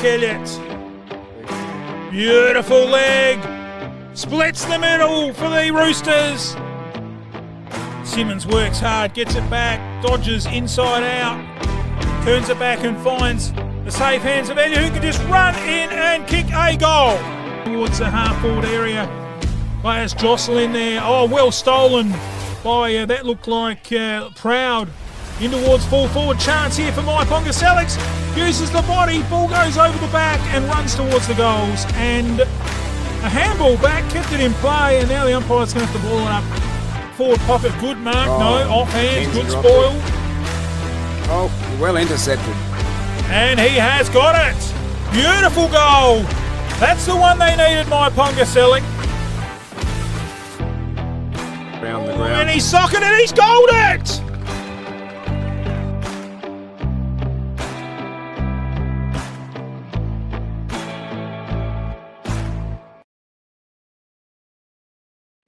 Elliot. Beautiful leg. Splits the middle for the Roosters. Simmons works hard, gets it back, dodges inside out, turns it back and finds the safe hands of Elliot, who can just run in and kick a goal. Towards the half-forward area. Players jostle in there. Oh, well stolen by, that looked like Proud. In towards full forward. Chance here for Mike Ponga-Selix. Uses the body. Ball goes over the back and runs towards the goals. And a handball back. Kept it in play. And now the umpire's going to have to ball it up. Forward pocket. Good mark. No. Offhand. Good spoil. Oh, well intercepted. And he has got it. Beautiful goal. That's the one they needed, Mike Ponga-Selix. Around the ground. And he's socketed it. He's goaled it.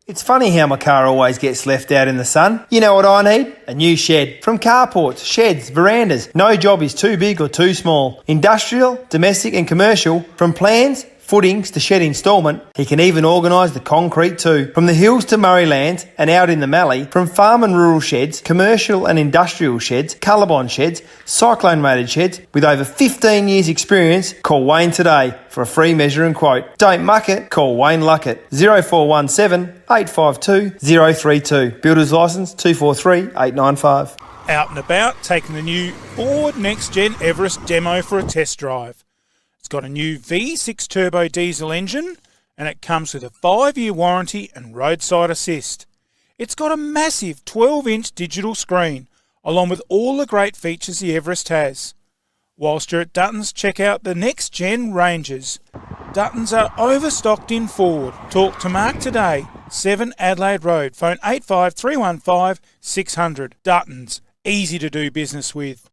It's funny how my car always gets left out in the sun. You know what I need? A new shed. From carports, sheds, verandas. No job is too big or too small. Industrial, domestic and commercial. From plans, footings to shed instalment, he can even organise the concrete too. From the hills to Murraylands and out in the Mallee, from farm and rural sheds, commercial and industrial sheds, Colorbond sheds, cyclone rated sheds, with over 15 years experience, call Wayne today for a free measure and quote. Don't muck it, call Wayne Luckett. 0417 852 032. Builder's licence 243 895. Out and about, taking the new Ford Next Gen Everest demo for a test drive. It's got a new V6 turbo diesel engine and it comes with a 5-year warranty and roadside assist. It's got a massive 12-inch digital screen along with all the great features the Everest has. Whilst you're at Dutton's, check out the Next Gen Rangers. Dutton's are overstocked in Ford. Talk to Mark today, 7 Adelaide Road, phone 85315 600. Dutton's, easy to do business with.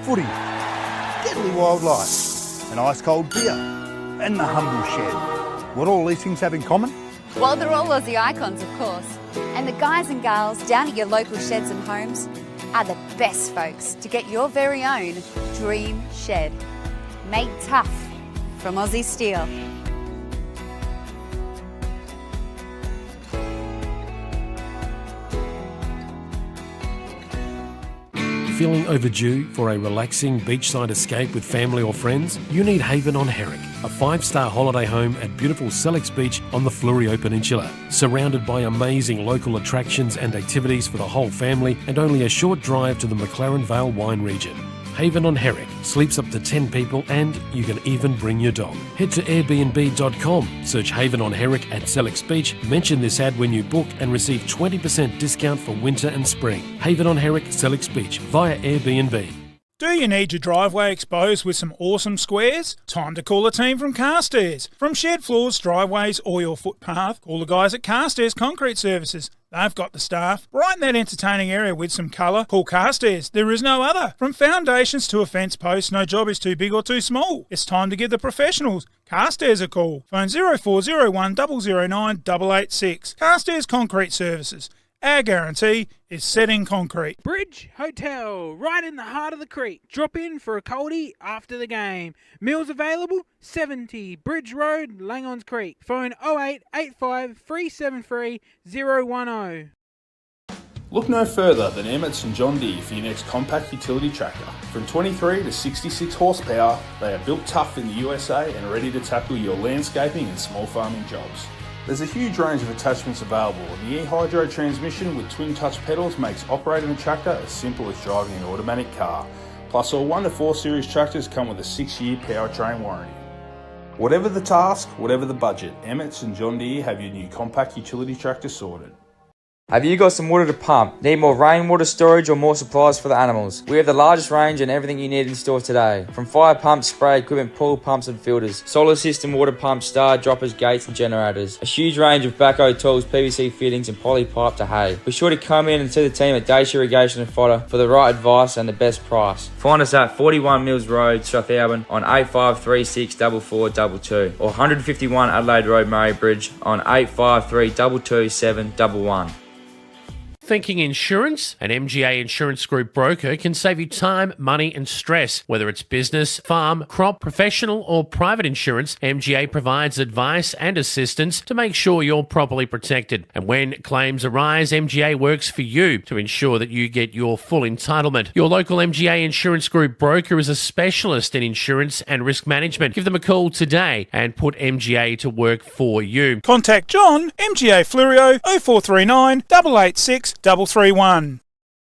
Footy, deadly wildlife, an ice-cold beer, and the humble shed. What all these things have in common? Well, they're all Aussie icons, of course. And the guys and gals down at your local sheds and homes are the best folks to get your very own dream shed. Made tough from Aussie Steel. Feeling overdue for a relaxing beachside escape with family or friends? You need Haven on Herrick, a 5-star holiday home at beautiful Sellex Beach on the Fleurieu Peninsula. Surrounded by amazing local attractions and activities for the whole family and only a short drive to the McLaren Vale wine region. Haven on Herrick sleeps up to 10 people and you can even bring your dog. Head to airbnb.com, search Haven on Herrick at Sellex Beach, mention this ad when you book and receive 20% discount for winter and spring. Haven on Herrick, Sellex Beach via Airbnb. Do you need your driveway exposed with some awesome squares? Time to call a team from Carstairs. From shed floors, driveways or your footpath, call the guys at Carstairs Concrete Services. They've got the staff. Brighten that entertaining area with some colour. Call Carstairs. There is no other. From foundations to a fence post, no job is too big or too small. It's time to give the professionals Carstairs a call. Phone 0401 009 886. Carstairs Concrete Services. Our guarantee is set in concrete. Bridge Hotel, right in the heart of the creek. Drop in for a coldie after the game. Meals available, 70 Bridge Road, Langons Creek. Phone 0885 373 010. Look no further than Emmett and John Deere for your next compact utility tractor. From 23 to 66 horsepower, they are built tough in the USA and ready to tackle your landscaping and small farming jobs. There's a huge range of attachments available, and the e-hydro transmission with twin touch pedals makes operating a tractor as simple as driving an automatic car. Plus, all 1 to 4 series tractors come with a 6-year powertrain warranty. Whatever the task, whatever the budget, Emmett and John Deere have your new compact utility tractor sorted. Have you got some water to pump? Need more rainwater storage or more supplies for the animals? We have the largest range and everything you need in store today. From fire pumps, spray equipment, pool pumps and filters, solar system, water pumps, star droppers, gates and generators. A huge range of backhoe tools, PVC fittings and poly pipe to hay. Be sure to come in and see the team at Dacia Irrigation and Fodder for the right advice and the best price. Find us at 41 Mills Road, Strathalbyn on 8536 4422 or 151 Adelaide Road, Murray Bridge on 853 227 11. thinking insurance? An MGA Insurance Group broker can save you time, money and stress. Whether it's business, farm, crop, professional or private insurance, MGA provides advice and assistance to make sure you're properly protected. And when claims arise, MGA works for you to ensure that you get your full entitlement. Your local MGA Insurance Group broker is a specialist in insurance and risk management. Give them a call today and put MGA to work for you. Contact John, MGA Flurio, 0439 886 331.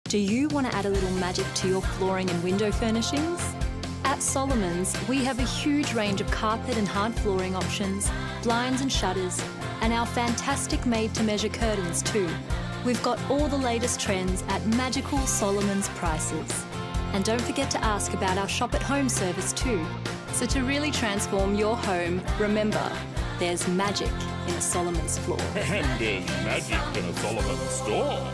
Do you want to add a little magic to your flooring and window furnishings? At Solomon's, we have a huge range of carpet and hard flooring options, blinds and shutters, and our fantastic made-to-measure curtains too. We've got all the latest trends at magical Solomon's prices. And don't forget to ask about our shop at home service too. So to really transform your home, remember, there's magic in a Solomon's floor. And there's magic in a Solomon's store.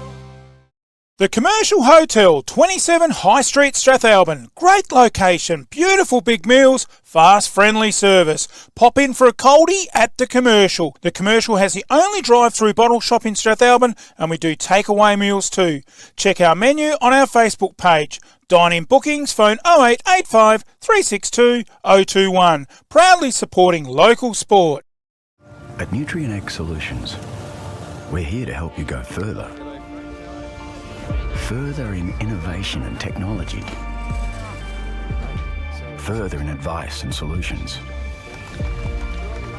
The Commercial Hotel, 27 High Street, Strathalbyn. Great location, beautiful big meals, fast, friendly service. Pop in for a coldie at The Commercial. The Commercial has the only drive-through bottle shop in Strathalbyn, and we do takeaway meals too. Check our menu on our Facebook page. Dine-in bookings, phone 0885 362 021. Proudly supporting local sport. At Nutrient X Solutions, we're here to help you go further. Further in innovation and technology. Further in advice and solutions.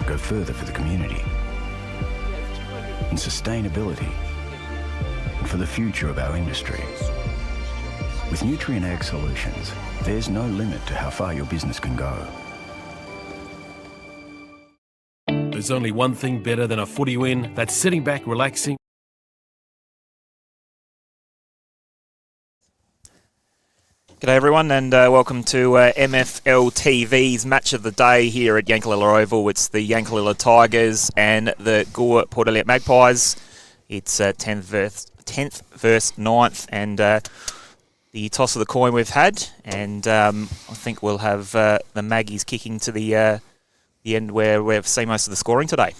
Go further for the community. In sustainability. And for the future of our industry. With Nutrient Ag Solutions, there's no limit to how far your business can go. There's only one thing better than a footy win. That's sitting back, relaxing. G'day everyone and welcome to MFL TV's Match of the Day here at Yankalilla Oval. It's the Yankalilla Tigers and the Goolwa-Port Elliot Magpies. It's 10th versus 9th and the toss of the coin we've had, and I think we'll have the Maggies kicking to the end where we've seen most of the scoring today.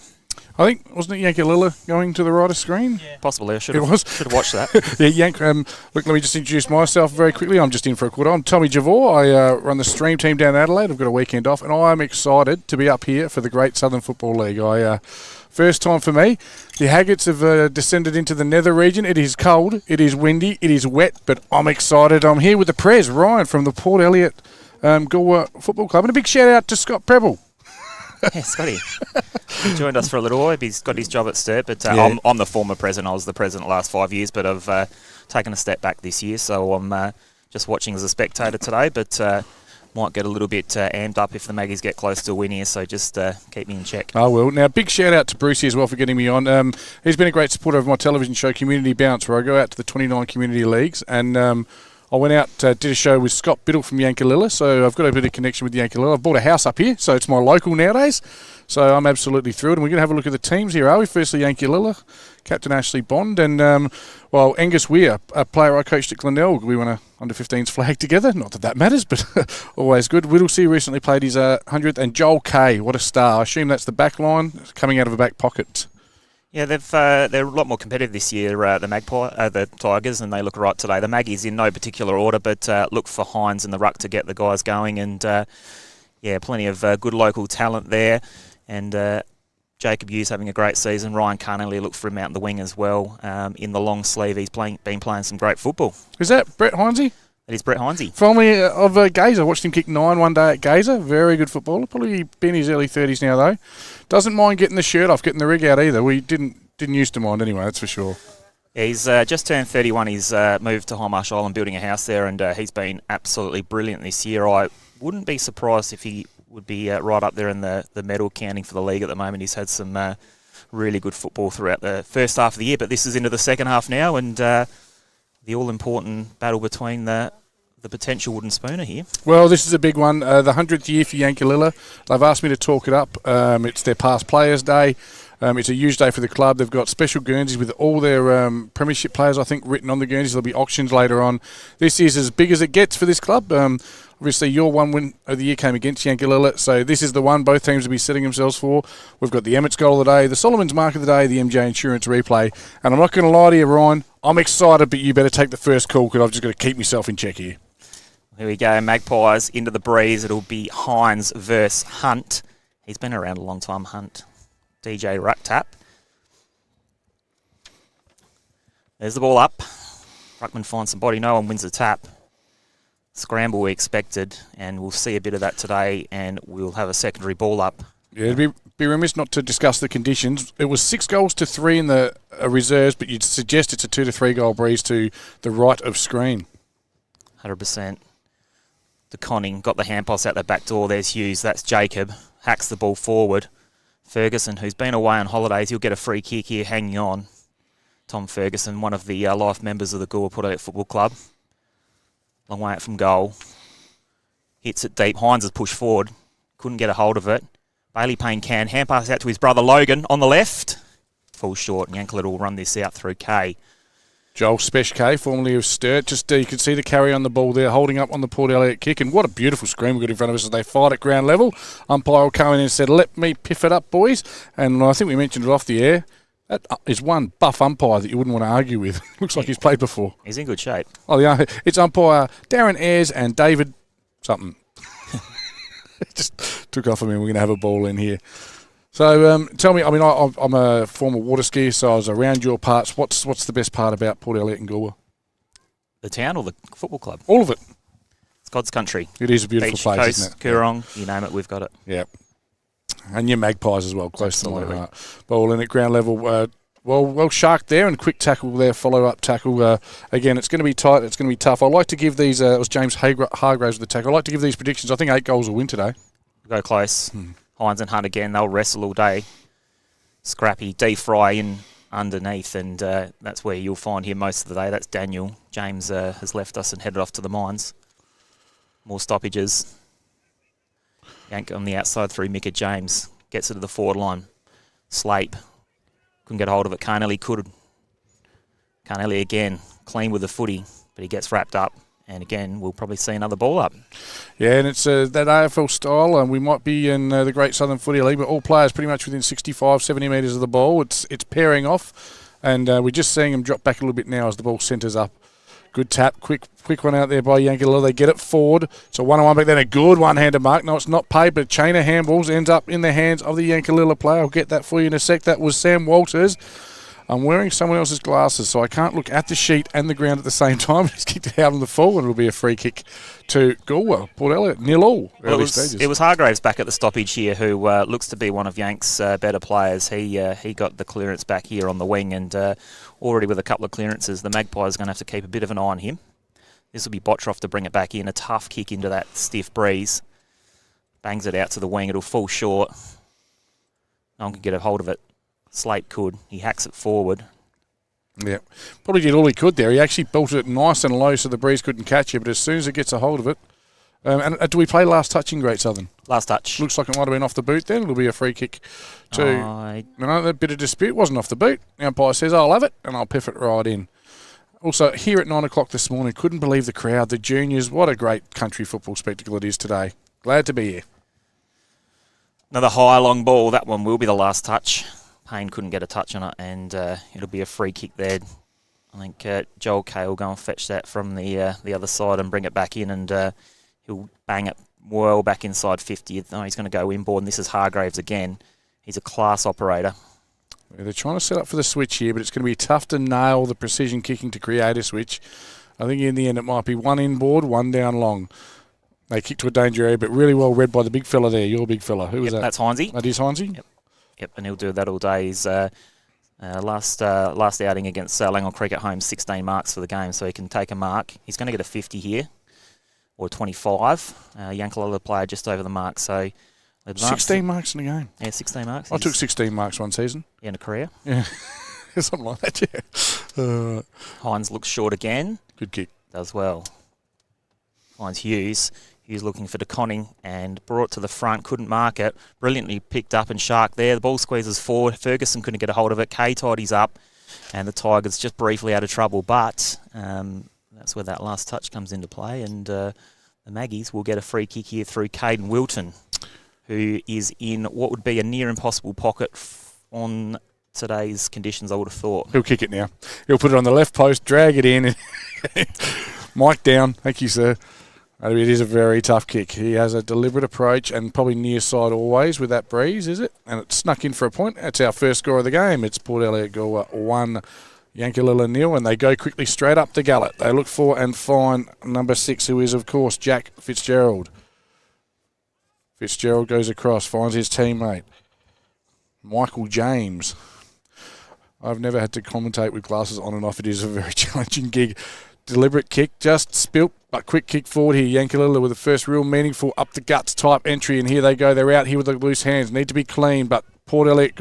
I think, wasn't it Yankalilla going to the right of screen? Yeah. Possibly. I should have watched that. Yeah, look, let me just introduce myself very quickly. I'm just in for a quarter. I'm Tommy Javor. I run the stream team down in Adelaide. I've got a weekend off, and I'm excited to be up here for the Great Southern Football League. First time for me. The Haggarts have descended into the nether region. It is cold, it is windy, it is wet, but I'm excited. I'm here with the Prez, Ryan, from the Port Elliot Goolwa Football Club. And a big shout out to Scott Preble. Yeah, Scotty. He joined us for a little while. He's got his job at Sturt, but I'm the former president. I was the president the last 5 years, but I've taken a step back this year, so I'm just watching as a spectator today, but might get a little bit amped up if the Maggies get close to a win here, so just keep me in check. I will. Now, big shout out to Brucey as well for getting me on. He's been a great supporter of my television show, Community Bounce, where I go out to the 29 community leagues, and I went out, did a show with Scott Biddle from Yankalilla, so I've got a bit of connection with Yankalilla. I've bought a house up here, so it's my local nowadays, so I'm absolutely thrilled. And we're going to have a look at the teams here, are we? Firstly, Yankalilla, Captain Ashley Bond, and, Angus Weir, a player I coached at Glenelg. We won a under-15s flag together. Not that that matters, but always good. Whittlesea recently played his 100th, and Joel Kay, what a star. I assume that's the back line, coming out of a back pocket. Yeah, they're a lot more competitive this year, the Tigers, and they look right today. The Maggies in no particular order, but look for Hines and the ruck to get the guys going, and plenty of good local talent there, and Jacob Hughes having a great season. Ryan Carnelli, look for him out in the wing as well. In the long sleeve, he's been playing some great football. Is that Brett Hinesy? It is Brett Hinesy. Formerly of Gazer. I watched him kick 9 one day at Gazer. Very good footballer. Probably been in his early 30s now, though. Doesn't mind getting the shirt off, getting the rig out either. We didn't used to mind anyway, that's for sure. Yeah, he's just turned 31. He's moved to High Island, building a house there, and he's been absolutely brilliant this year. I wouldn't be surprised if he would be right up there in the medal counting for the league at the moment. He's had some really good football throughout the first half of the year, but this is into the second half now, and the all-important battle between the potential wooden spooner here. Well, this is a big one. The 100th year for Yankalilla. They've asked me to talk it up. It's their past players' day. It's a huge day for the club. They've got special Guernseys with all their premiership players, I think, written on the Guernseys. There'll be auctions later on. This is as big as it gets for this club. I've Obviously, your one win of the year came against Yankalilla, so this is the one both teams will be setting themselves for. We've got the Emmett's goal of the day, the Solomon's mark of the day, the MJ Insurance replay. And I'm not going to lie to you, Ryan, I'm excited, but you better take the first call because I've just got to keep myself in check here. Here we go, Magpies into the breeze. It'll be Hines versus Hunt. He's been around a long time, Hunt. DJ ruck tap. There's the ball up. Ruckman finds somebody. No one wins the tap. Scramble we expected, and we'll see a bit of that today, and we'll have a secondary ball up. Yeah, it'd be remiss not to discuss the conditions. It was 6 goals to 3 in the reserves, but you'd suggest it's a 2 to 3 goal breeze to the right of screen. 100%. The Conning got the hand pass out the back door. There's Hughes. That's Jacob. Hacks the ball forward. Ferguson, who's been away on holidays, he'll get a free kick here hanging on. Tom Ferguson, one of the life members of the Goolwa-Port Football Club. Long way out from goal. Hits it deep. Hines has pushed forward. Couldn't get a hold of it. Bailey Payne can. Hand pass out to his brother Logan on the left. Falls short. And Yankalilla will run this out through K. Joel Speshke, formerly of Sturt. Just you can see the carry on the ball there, holding up on the Port Elliot kick. And what a beautiful screen we've got in front of us as they fight at ground level. Umpire will come in and said, let me piff it up, boys. And I think we mentioned it off the air. That is one buff umpire that you wouldn't want to argue with. Looks like he's played before. He's in good shape. Oh, yeah. It's umpire Darren Ayres and David something. Just took off of me. We're going to have a ball in here. So tell me, I mean, I'm a former water skier, so I was around your parts. What's the best part about Port Elliot and Goolwa? The town or the football club? All of it. It's God's country. It is a beautiful Beach, place, coast, isn't it? Coorong, you name it, we've got it. Yeah. And your Magpies as well, close Absolutely. to my heart. Ball in at ground level. Well sharked there, and quick tackle there, follow-up tackle. Again, it's going to be tight, it's going to be tough. I like to give these, it was James Hargraves with the tackle. I like to give these predictions. I think 8 goals will win today. Go close. Hines and Hunt again, they'll wrestle all day. Scrappy, D-Fry in underneath, and that's where you'll find him most of the day. That's Daniel. James has left us and headed off to the mines. More stoppages. Yank on the outside through Micah James. Gets it to the forward line. Slape. Couldn't get a hold of it. Carnelli could. Carnelli again. Clean with the footy, but he gets wrapped up. And again, we'll probably see another ball up. Yeah, and it's that AFL style, and we might be in the Great Southern Footy League, but all players pretty much within 65, 70 metres of the ball. It's pairing off, and we're just seeing them drop back a little bit now as the ball centres up. Good tap, quick one out there by Yankalilla. They get it forward. It's a one-on-one back then, a good one-handed mark. No, it's not paid, but a chain of handballs ends up in the hands of the Yankalilla player. I'll get that for you in a sec. That was Sam Walters. I'm wearing someone else's glasses, so I can't look at the sheet and the ground at the same time. He's kicked it out on the full, and it'll be a free kick to Goolwa. Port Elliot, 0-0. Well, it was Hargraves back at the stoppage here, who looks to be one of Yank's better players. He got the clearance back here on the wing, and already with a couple of clearances, the Magpies are going to have to keep a bit of an eye on him. This will be Bottroff to bring it back in. A tough kick into that stiff breeze. Bangs it out to the wing. It'll fall short. No one can get a hold of it. Slate could. He hacks it forward. Yeah, probably did all he could there. He actually built it nice and low so the breeze couldn't catch it, but as soon as it gets a hold of it... and do we play last touch in Great Southern? Last touch. Looks like it might have been off the boot then. It'll be a free kick to... No, that bit of dispute wasn't off the boot. The umpire says, I'll have it, and I'll piff it right in. Also, here at 9 o'clock this morning, couldn't believe the crowd, the juniors. What a great country football spectacle it is today. Glad to be here. Another high, long ball. That one will be the last touch. Payne couldn't get a touch on it, and it'll be a free kick there. I think Joel Kay will go and fetch that from the other side and bring it back in, and he'll bang it well back inside 50. No, he's going to go inboard, and this is Hargraves again. He's a class operator. Yeah, they're trying to set up for the switch here, but it's going to be tough to nail the precision kicking to create a switch. I think in the end it might be one inboard, one down long. They kick to a danger area, but really well read by the big fella there, your big fella. Who was that? That's Heinze. That is Heinze? Yep, and he'll do that all day. His last outing against Langhorne Creek at home, 16 marks for the game, so he can take a mark. He's going to get a 50 here, or 25. Yankalilla player just over the mark, so... 16 marks in a game? Yeah, 16 marks. I took 16 marks one season. Yeah, in a career. Yeah, something like that, yeah. Hines looks short again. Good kick. Does well. Finds Hughes. Hughes looking for DeConning and brought to the front, couldn't mark it. Brilliantly picked up and sharked there. The ball squeezes forward. Ferguson couldn't get a hold of it. Kay tidies up, and the Tigers just briefly out of trouble. But that's where that last touch comes into play, and the Maggies will get a free kick here through Caden Wilton, who is in what would be a near impossible pocket on today's conditions, I would have thought. He'll kick it now. He'll put it on the left post, drag it in. Mike down. Thank you, sir. It is a very tough kick. He has a deliberate approach and probably near side always with that breeze, is it? And it snuck in for a point. That's our first score of the game. It's Port Elliot Goolwa 1, Yankalilla 0, and they go quickly straight up the gullet. They look for and find number 6, who is, of course, Jack Fitzgerald. Fitzgerald goes across, finds his teammate, Michael James. I've never had to commentate with glasses on and off. It is a very challenging gig. Deliberate kick, just spilt, but quick kick forward here. Yankalilla with the first real meaningful up the guts type entry, and here they go. They're out here with the loose hands. Need to be clean, but Port Elliot,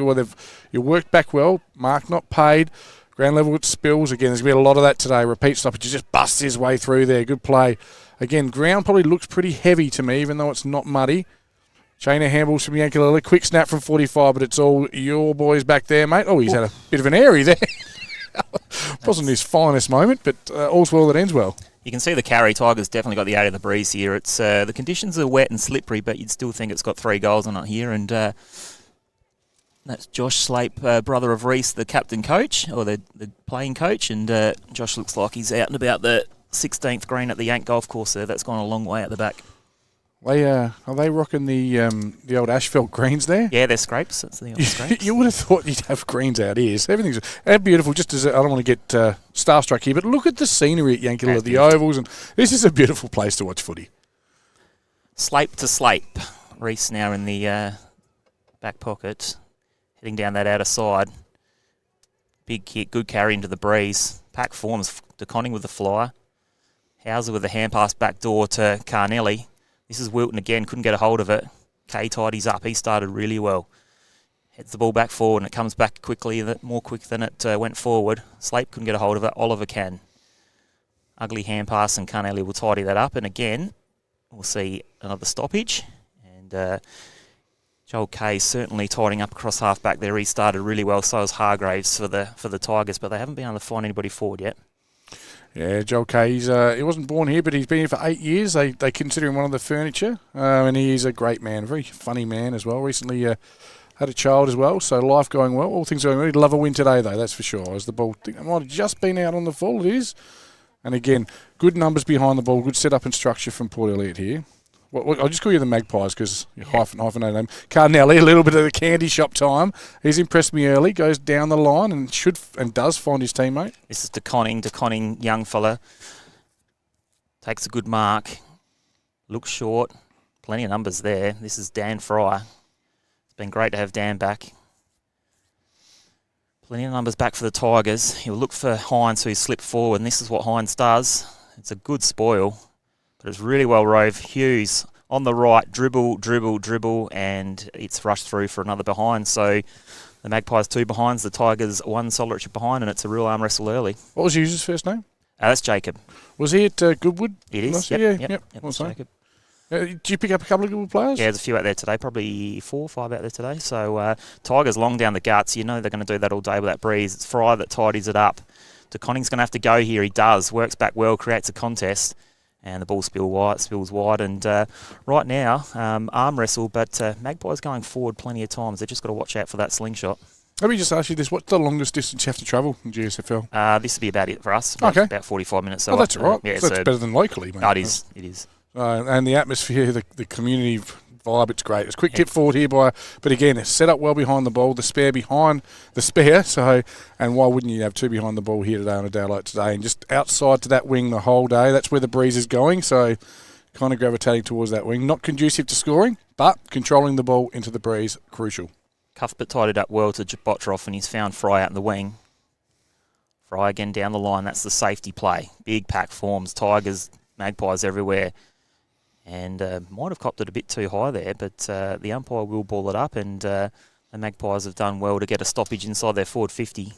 you worked back well. Mark not paid. Ground level with spills. Again, there's going to be a lot of that today. Repeat stoppage. He just busts his way through there. Good play. Again, ground probably looks pretty heavy to me, even though it's not muddy. Chain of handballs from Yankalilla. Quick snap from 45, but it's all your boys back there, mate. Oh, he's had a bit of an airy there. Wasn't his finest moment, but all's well that ends well. You can see the carry. Tigers definitely got the out of the breeze here. It's the conditions are wet and slippery, but you'd still think it's got 3 goals on it here. And that's Josh Slape, brother of Reese, the captain coach, or the playing coach. And Josh looks like he's out and about the 16th green at the Yank Golf Course there. That's gone a long way at the back. Are they rocking the old asphalt greens there? Yeah, they're scrapes. That's the old scrapes. You would have thought you'd have greens out here. So everything's beautiful. Just as I don't want to get starstruck here, but look at the scenery at Yankalilla, the ovals, and this is a beautiful place to watch footy. Slape to Slape. Reese now in the back pocket, heading down that outer side. Big kick, good carry into the breeze. Pack forms to Conning with the flyer. Hauser with the hand pass back door to Carnelli. This is Wilton again, couldn't get a hold of it. Kay tidies up, he started really well. Heads the ball back forward and it comes back quickly, more quick than it went forward. Slape couldn't get a hold of it, Oliver can. Ugly hand pass and Carnelli will tidy that up, and again, we'll see another stoppage. And Joel Kay certainly tidying up across half back there. He started really well, so is Hargraves for the Tigers, but they haven't been able to find anybody forward yet. Yeah, Joel Kay, he wasn't born here, but he's been here for 8 years. They consider him one of the furniture, and he is a great man, a very funny man as well. Recently had a child as well, so life going well. All things going well. He'd love a win today, though, that's for sure. As the ball, I think it might have just been out on the full, it is. And again, good numbers behind the ball, good setup and structure from Port Elliot here. Well, I'll just call you the Magpies because you hyphenate name. Carnelli, a little bit of the candy shop time. He's impressed me early, goes down the line and does find his teammate. This is De Conning, young fella. Takes a good mark. Looks short. Plenty of numbers there. This is Dan Fry. It's been great to have Dan back. Plenty of numbers back for the Tigers. He'll look for Hines, who's slipped forward, and this is what Hines does. It's a good spoil. But it's really well rove. Hughes on the right, dribble, and it's rushed through for another behind. So the Magpies 2 behinds, the Tigers 1 solitary behind, and it's a real arm wrestle early. What was Hughes' first name? That's Jacob. Was he at Goodwood? It is. Yep. That's Jacob. Did you pick up a couple of Goodwood players? Yeah, there's a few out there today, probably 4 or 5 out there today. So Tigers long down the guts. You know they're going to do that all day with that breeze. It's Fry that tidies it up. De Conning's going to have to go here. He does. Works back well, creates a contest. And the ball spills wide. And right now, arm wrestle, but Magpies going forward plenty of times. They've just got to watch out for that slingshot. Let me just ask you this. What's the longest distance you have to travel in GSFL? This will be about it for us. About 45 minutes. So that's all right. Yeah, so that's better than locally, mate. No, it is. And the atmosphere, the community vibe, it's great. It's a quick tip forward here but again, it's set up well behind the ball, the spare behind the spare, and why wouldn't you have 2 behind the ball here today on a day like today, and just outside to that wing the whole day. That's where the breeze is going, so kind of gravitating towards that wing. Not conducive to scoring, but controlling the ball into the breeze, crucial. Cuthbert tied it up well to Botroff, and he's found Fry out in the wing. Fry again down the line, that's the safety play. Big pack forms, Tigers, Magpies everywhere. And might have copped it a bit too high there, but the umpire will ball it up, and the Magpies have done well to get a stoppage inside their forward 50.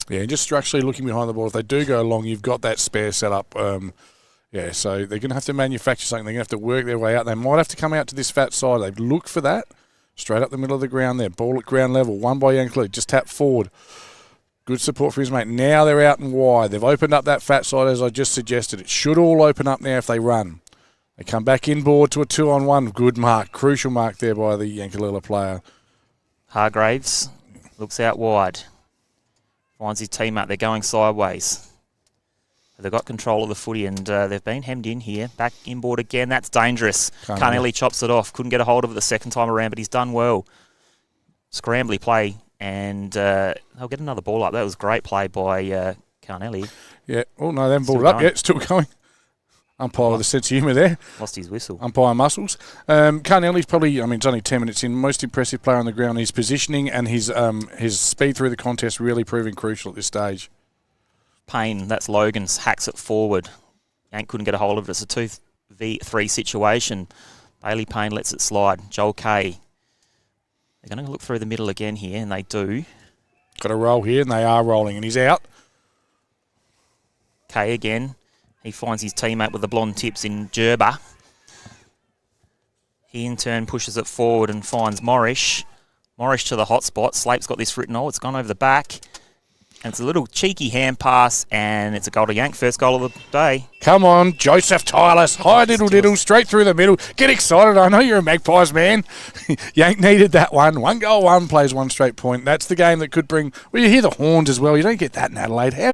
Yeah, and just structurally looking behind the ball, if they do go long, you've got that spare set up. So they're going to have to manufacture something. They're going to have to work their way out. They might have to come out to this fat side. They've looked for that. Straight up the middle of the ground there. Ball at ground level. Won by Yankalilla. Just tap forward. Good support for his mate. Now they're out and wide. They've opened up that fat side as I just suggested. It should all open up now if they run. They come back inboard to a 2-on-1. Good mark, crucial mark there by the Yankalilla player. Hargraves looks out wide. Finds his teammate. They're going sideways. They've got control of the footy and they've been hemmed in here. Back inboard again. That's dangerous. Carnelli chops it off. Couldn't get a hold of it the second time around, but he's done well. Scrambly play and they'll get another ball up. That was great play by Carnelli. Yeah. Oh, no, they haven't balled it up yet. Still going. Umpire with a sense of humour there. Lost his whistle. Umpire muscles. Carnelli's probably, it's only 10 minutes in, most impressive player on the ground. His positioning and his speed through the contest really proving crucial at this stage. Payne, that's Logan's, hacks it forward. Yank couldn't get a hold of it. It's a 2v3 situation. Bailey Payne lets it slide. Joel Kay. They're going to look through the middle again here, and they do. Got a roll here, and they are rolling, and he's out. Kay again. He finds his teammate with the blonde tips in Gerber. He in turn pushes it forward and finds Morrish. Morrish to the hot spot. Slape's got this written. Oh, it's gone over the back. And it's a little cheeky hand pass, and it's a goal to Yank. First goal of the day. Come on, Joseph Tylus. High diddle, straight through the middle. Get excited. I know you're a Magpies man. Yank needed that one. 1 goal, 1 plays 1 straight point. That's the game that could bring... Well, you hear the horns as well. You don't get that in Adelaide. How?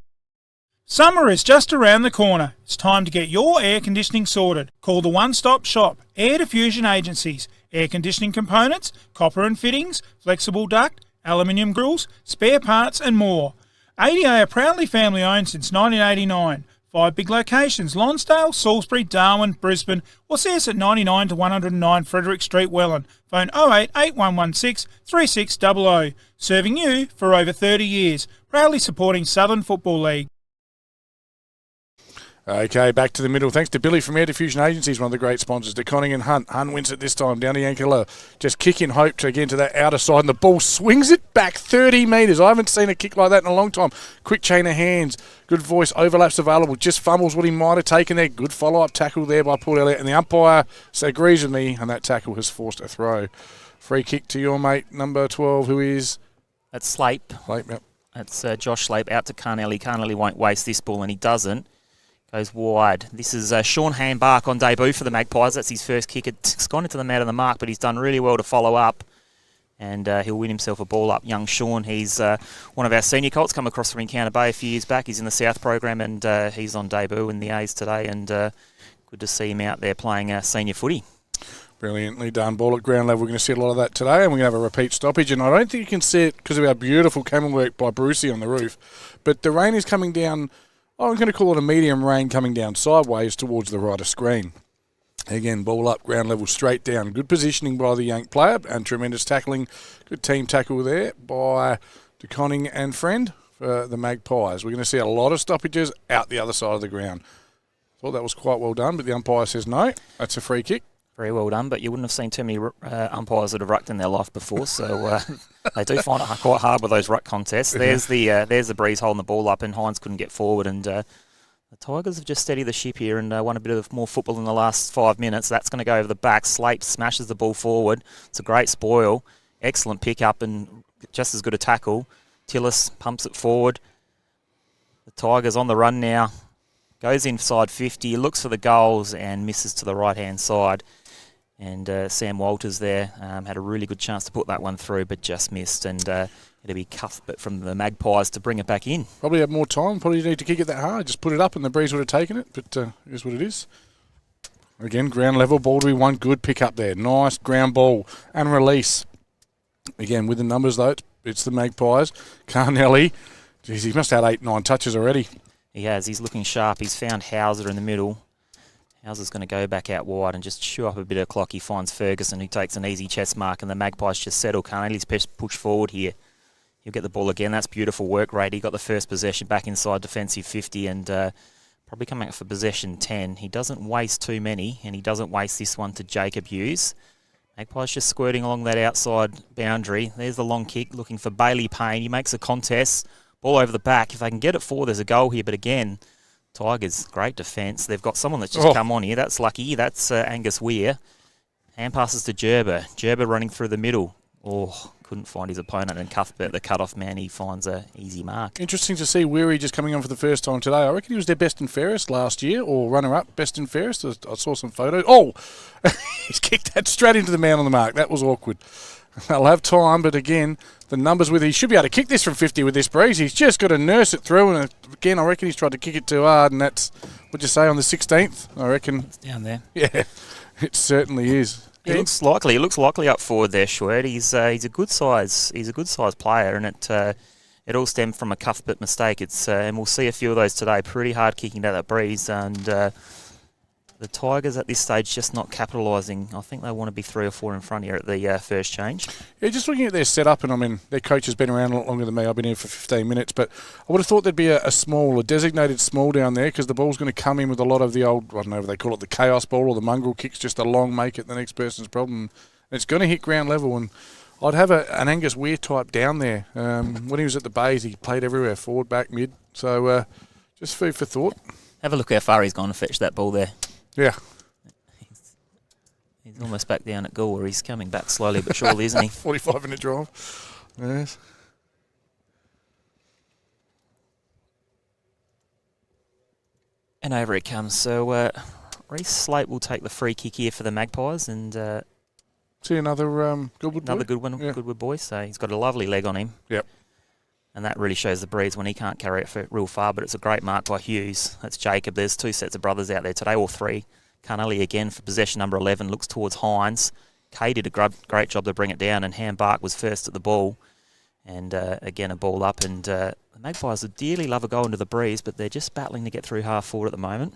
Summer is just around the corner. It's time to get your air conditioning sorted. Call the one-stop shop, Air Diffusion Agencies. Air conditioning components, copper and fittings, flexible duct, aluminium grills, spare parts and more. ADA are proudly family owned since 1989. 5 big locations: Lonsdale, Salisbury, Darwin, Brisbane, or see us at 99 to 109 Frederick Street, Welland. Phone 08 8116 3600. Serving you for over 30 years. Proudly supporting Southern Football League. Okay, back to the middle. Thanks to Billy from Air Diffusion Agencies, one of the great sponsors. De Conning and Hunt. Hunt wins it this time down to Yankalilla. Just kicking hope to get to that outer side, and the ball swings it back 30 metres. I haven't seen a kick like that in a long time. Quick chain of hands. Good voice. Overlaps available. Just fumbles what he might have taken there. Good follow-up tackle there by Paul Elliott. And the umpire agrees with me, and that tackle has forced a throw. Free kick to your mate, number 12, who is... That's Slape. Slape, yep. That's Josh Slape out to Carnelli. Carnelli won't waste this ball, and he doesn't. Goes wide. This is Sean Hambark on debut for the Magpies. That's his first kick. It's gone into the mat of the mark, but he's done really well to follow up. And he'll win himself a ball up. Young Sean, he's one of our senior Colts, come across from Encounter Bay a few years back. He's in the South program, and he's on debut in the A's today. And good to see him out there playing senior footy. Brilliantly done. Ball at ground level. We're going to see a lot of that today, and we're going to have a repeat stoppage. And I don't think you can see it because of our beautiful camera work by Brucey on the roof. But the rain is coming down... I'm going to call it a medium rain coming down sideways towards the right of screen. Again, ball up, ground level, straight down. Good positioning by the Yank player and tremendous tackling. Good team tackle there by De Conning and friend for the Magpies. We're going to see a lot of stoppages out the other side of the ground. Thought that was quite well done, but the umpire says no. That's a free kick. Very well done, but you wouldn't have seen too many umpires that have rucked in their life before, so they do find it quite hard with those ruck contests. There's the breeze holding the ball up, and Hines couldn't get forward, and the Tigers have just steadied the ship here and won a bit of more football in the last 5 minutes. That's going to go over the back. Slape smashes the ball forward. It's a great spoil. Excellent pick-up and just as good a tackle. Tillis pumps it forward. The Tigers on the run now. Goes inside 50, looks for the goals and misses to the right-hand side. And Sam Walters there had a really good chance to put that one through, but just missed. And it'll be Cuthbert from the Magpies to bring it back in. Probably had more time. Probably need to kick it that hard. Just put it up and the breeze would have taken it, but it is what it is. Again, ground level ball to be one. Good pick up there. Nice ground ball and release. Again, with the numbers, though, it's the Magpies. Carnelli, geez, he must have had 8-9 touches already. He has. He's looking sharp. He's found Hauser in the middle. Hauser's going to go back out wide and just chew up a bit of clock. He finds Ferguson, who takes an easy chest mark, and the Magpies just settle. Carnelli's push forward here. He'll get the ball again. That's beautiful work rate. He got the first possession back inside defensive 50 and probably coming up for possession 10. He doesn't waste too many, and he doesn't waste this one to Jacob Hughes. Magpies just squirting along that outside boundary. There's the long kick, looking for Bailey Payne. He makes a contest. Ball over the back. If they can get it forward, there's a goal here. But again, Tigers, great defence. They've got someone that's just come on here. That's lucky. That's Angus Weir. Hand passes to Gerber. Gerber running through the middle. Oh, couldn't find his opponent, and Cuthbert, the cut-off man, he finds a easy mark. Interesting to see Weary just coming on for the first time today. I reckon he was their best and fairest last year, or runner-up, best and fairest. I saw some photos. Oh, he's kicked that straight into the man on the mark. That was awkward. They'll have time, but again, the numbers with he should be able to kick this from 50 with this breeze. He's just got to nurse it through, and again, I reckon he's tried to kick it too hard, and that's, what'd you say, on the 16th? I reckon. It's down there. Yeah, it certainly is. He looks likely. He looks likely up forward there, Schwert. He's a good size. He's a good size player, and it all stemmed from a Cuthbert mistake. And we'll see a few of those today. Pretty hard kicking out that breeze, and the Tigers at this stage just not capitalising. I think they want to be 3 or 4 in front here at the first change. Yeah, just looking at their setup, and I mean, their coach has been around a lot longer than me. I've been here for 15 minutes, but I would have thought there'd be a designated small down there, because the ball's going to come in with a lot of the old, I don't know if they call it the chaos ball or the mongrel kicks, just a long make it the next person's problem. And it's going to hit ground level, and I'd have an Angus Weir type down there. When he was at the Bays, he played everywhere, forward, back, mid. So just food for thought. Have a look how far he's gone to fetch that ball there. Yeah. He's almost back down at goal, where he's coming back slowly but surely, isn't he? 45-minute drive. Yes. And over it comes. So Reece Slate will take the free kick here for the Magpies, and see another Goodwood boy? Another good one, yeah. Goodwood boy. So he's got a lovely leg on him. Yep. And that really shows the breeze when he can't carry it for real far, but it's a great mark by Hughes. That's Jacob. There's 2 sets of brothers out there today, or 3. Carnelli again for possession number 11, looks towards Hines. Kay did a great job to bring it down, and Ham Bark was first at the ball. And again, a ball up, and the Magpies would dearly love a goal into the breeze, but they're just battling to get through half forward at the moment.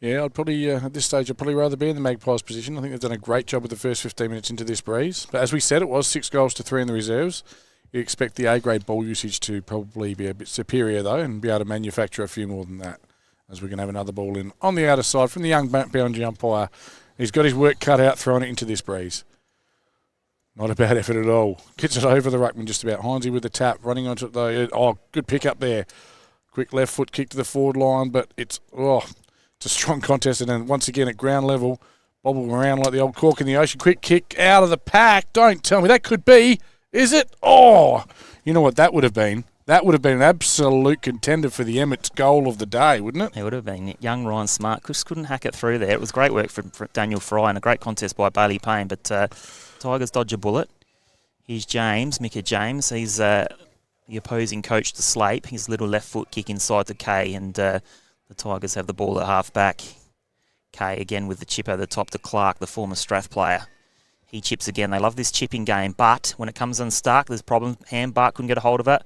Yeah, I'd probably, at this stage, I'd probably rather be in the Magpies' position. I think they've done a great job with the first 15 minutes into this breeze. But as we said, it was 6 goals to 3 in the reserves. You expect the A-grade ball usage to probably be a bit superior, though, and be able to manufacture a few more than that, as we're going to have another ball in on the outer side from the young boundary umpire. He's got his work cut out throwing it into this breeze. Not a bad effort at all. Gets it over the ruckman just about. Heinze with the tap, running onto it though. Oh, good pick up there. Quick left foot kick to the forward line, but it's a strong contest. And then once again at ground level, bobble around like the old cork in the ocean. Quick kick out of the pack. Don't tell me that could be. Is it? Oh, you know what that would have been? That would have been an absolute contender for the Emmett's goal of the day, wouldn't it? It would have been. Young Ryan Smart just couldn't hack it through there. It was great work from Daniel Fry and a great contest by Bailey Payne, but Tigers dodge a bullet. Here's James, Micah James. He's the opposing coach to Slape. His little left foot kick inside to Kay, and the Tigers have the ball at half back. Kay again with the chip over the top to Clark, the former Strath player. He chips again. They love this chipping game, but when it comes unstuck, there's a problem. Ham Bark couldn't get a hold of it.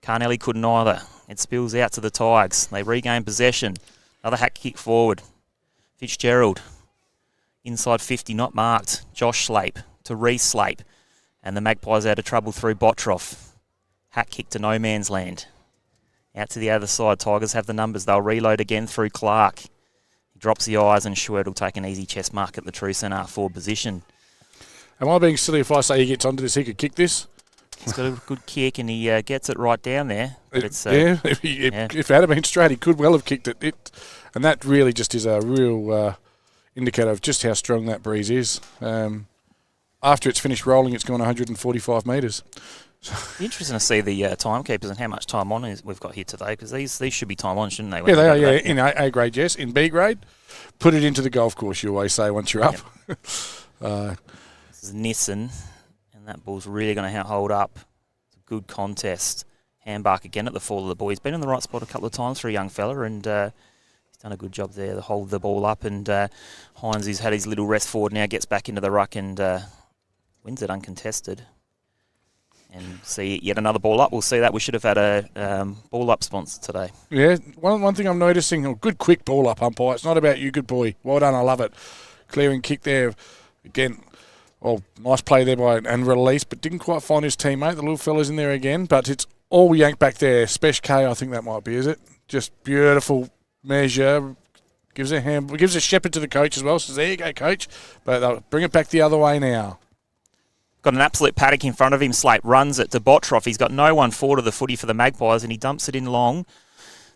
Carnelli couldn't either. It spills out to the Tigers. They regain possession. Another hack kick forward. Fitzgerald. Inside 50, not marked. Josh Slape to Reece Slape. And the Magpies out of trouble through Bottroff. Hack kick to no man's land. Out to the other side. Tigers have the numbers. They'll reload again through Clark. He drops the eyes, and Schwert will take an easy chest mark at the true centre forward position. Am I being silly if I say he gets onto this? He could kick this. He's got a good kick, and he gets it right down there. But if it had been straight, he could well have kicked it. And that really just is a real indicator of just how strong that breeze is. After it's finished rolling, it's gone 145 metres. Interesting to see the timekeepers and how much time on we've got here today, because these should be time on, shouldn't they? Yeah, they are, yeah. In A grade, yes. In B grade, put it into the golf course, you always say, once you're up. This is Nissen, and that ball's really going to hold up. It's a good contest. Hambark again at the fall of the ball. He's been in the right spot a couple of times for a young fella, and he's done a good job there to hold the ball up. And Hines, he's had his little rest forward now, gets back into the ruck and wins it uncontested. And see yet another ball up. We'll see that. We should have had a ball up sponsor today. Yeah, one thing I'm noticing, good quick ball up umpire. It's not about you, good boy. Well done, I love it. Clearing kick there. Again, nice play there and release, but didn't quite find his teammate. The little fella's in there again, but it's all yanked back there. Spesh K, I think that might be, is it? Just beautiful measure. Gives a shepherd to the coach as well. Says, there you go, coach. But they'll bring it back the other way now. Got an absolute paddock in front of him. Slate runs it to Bottroff. He's got no one forward of the footy for the Magpies, and he dumps it in long.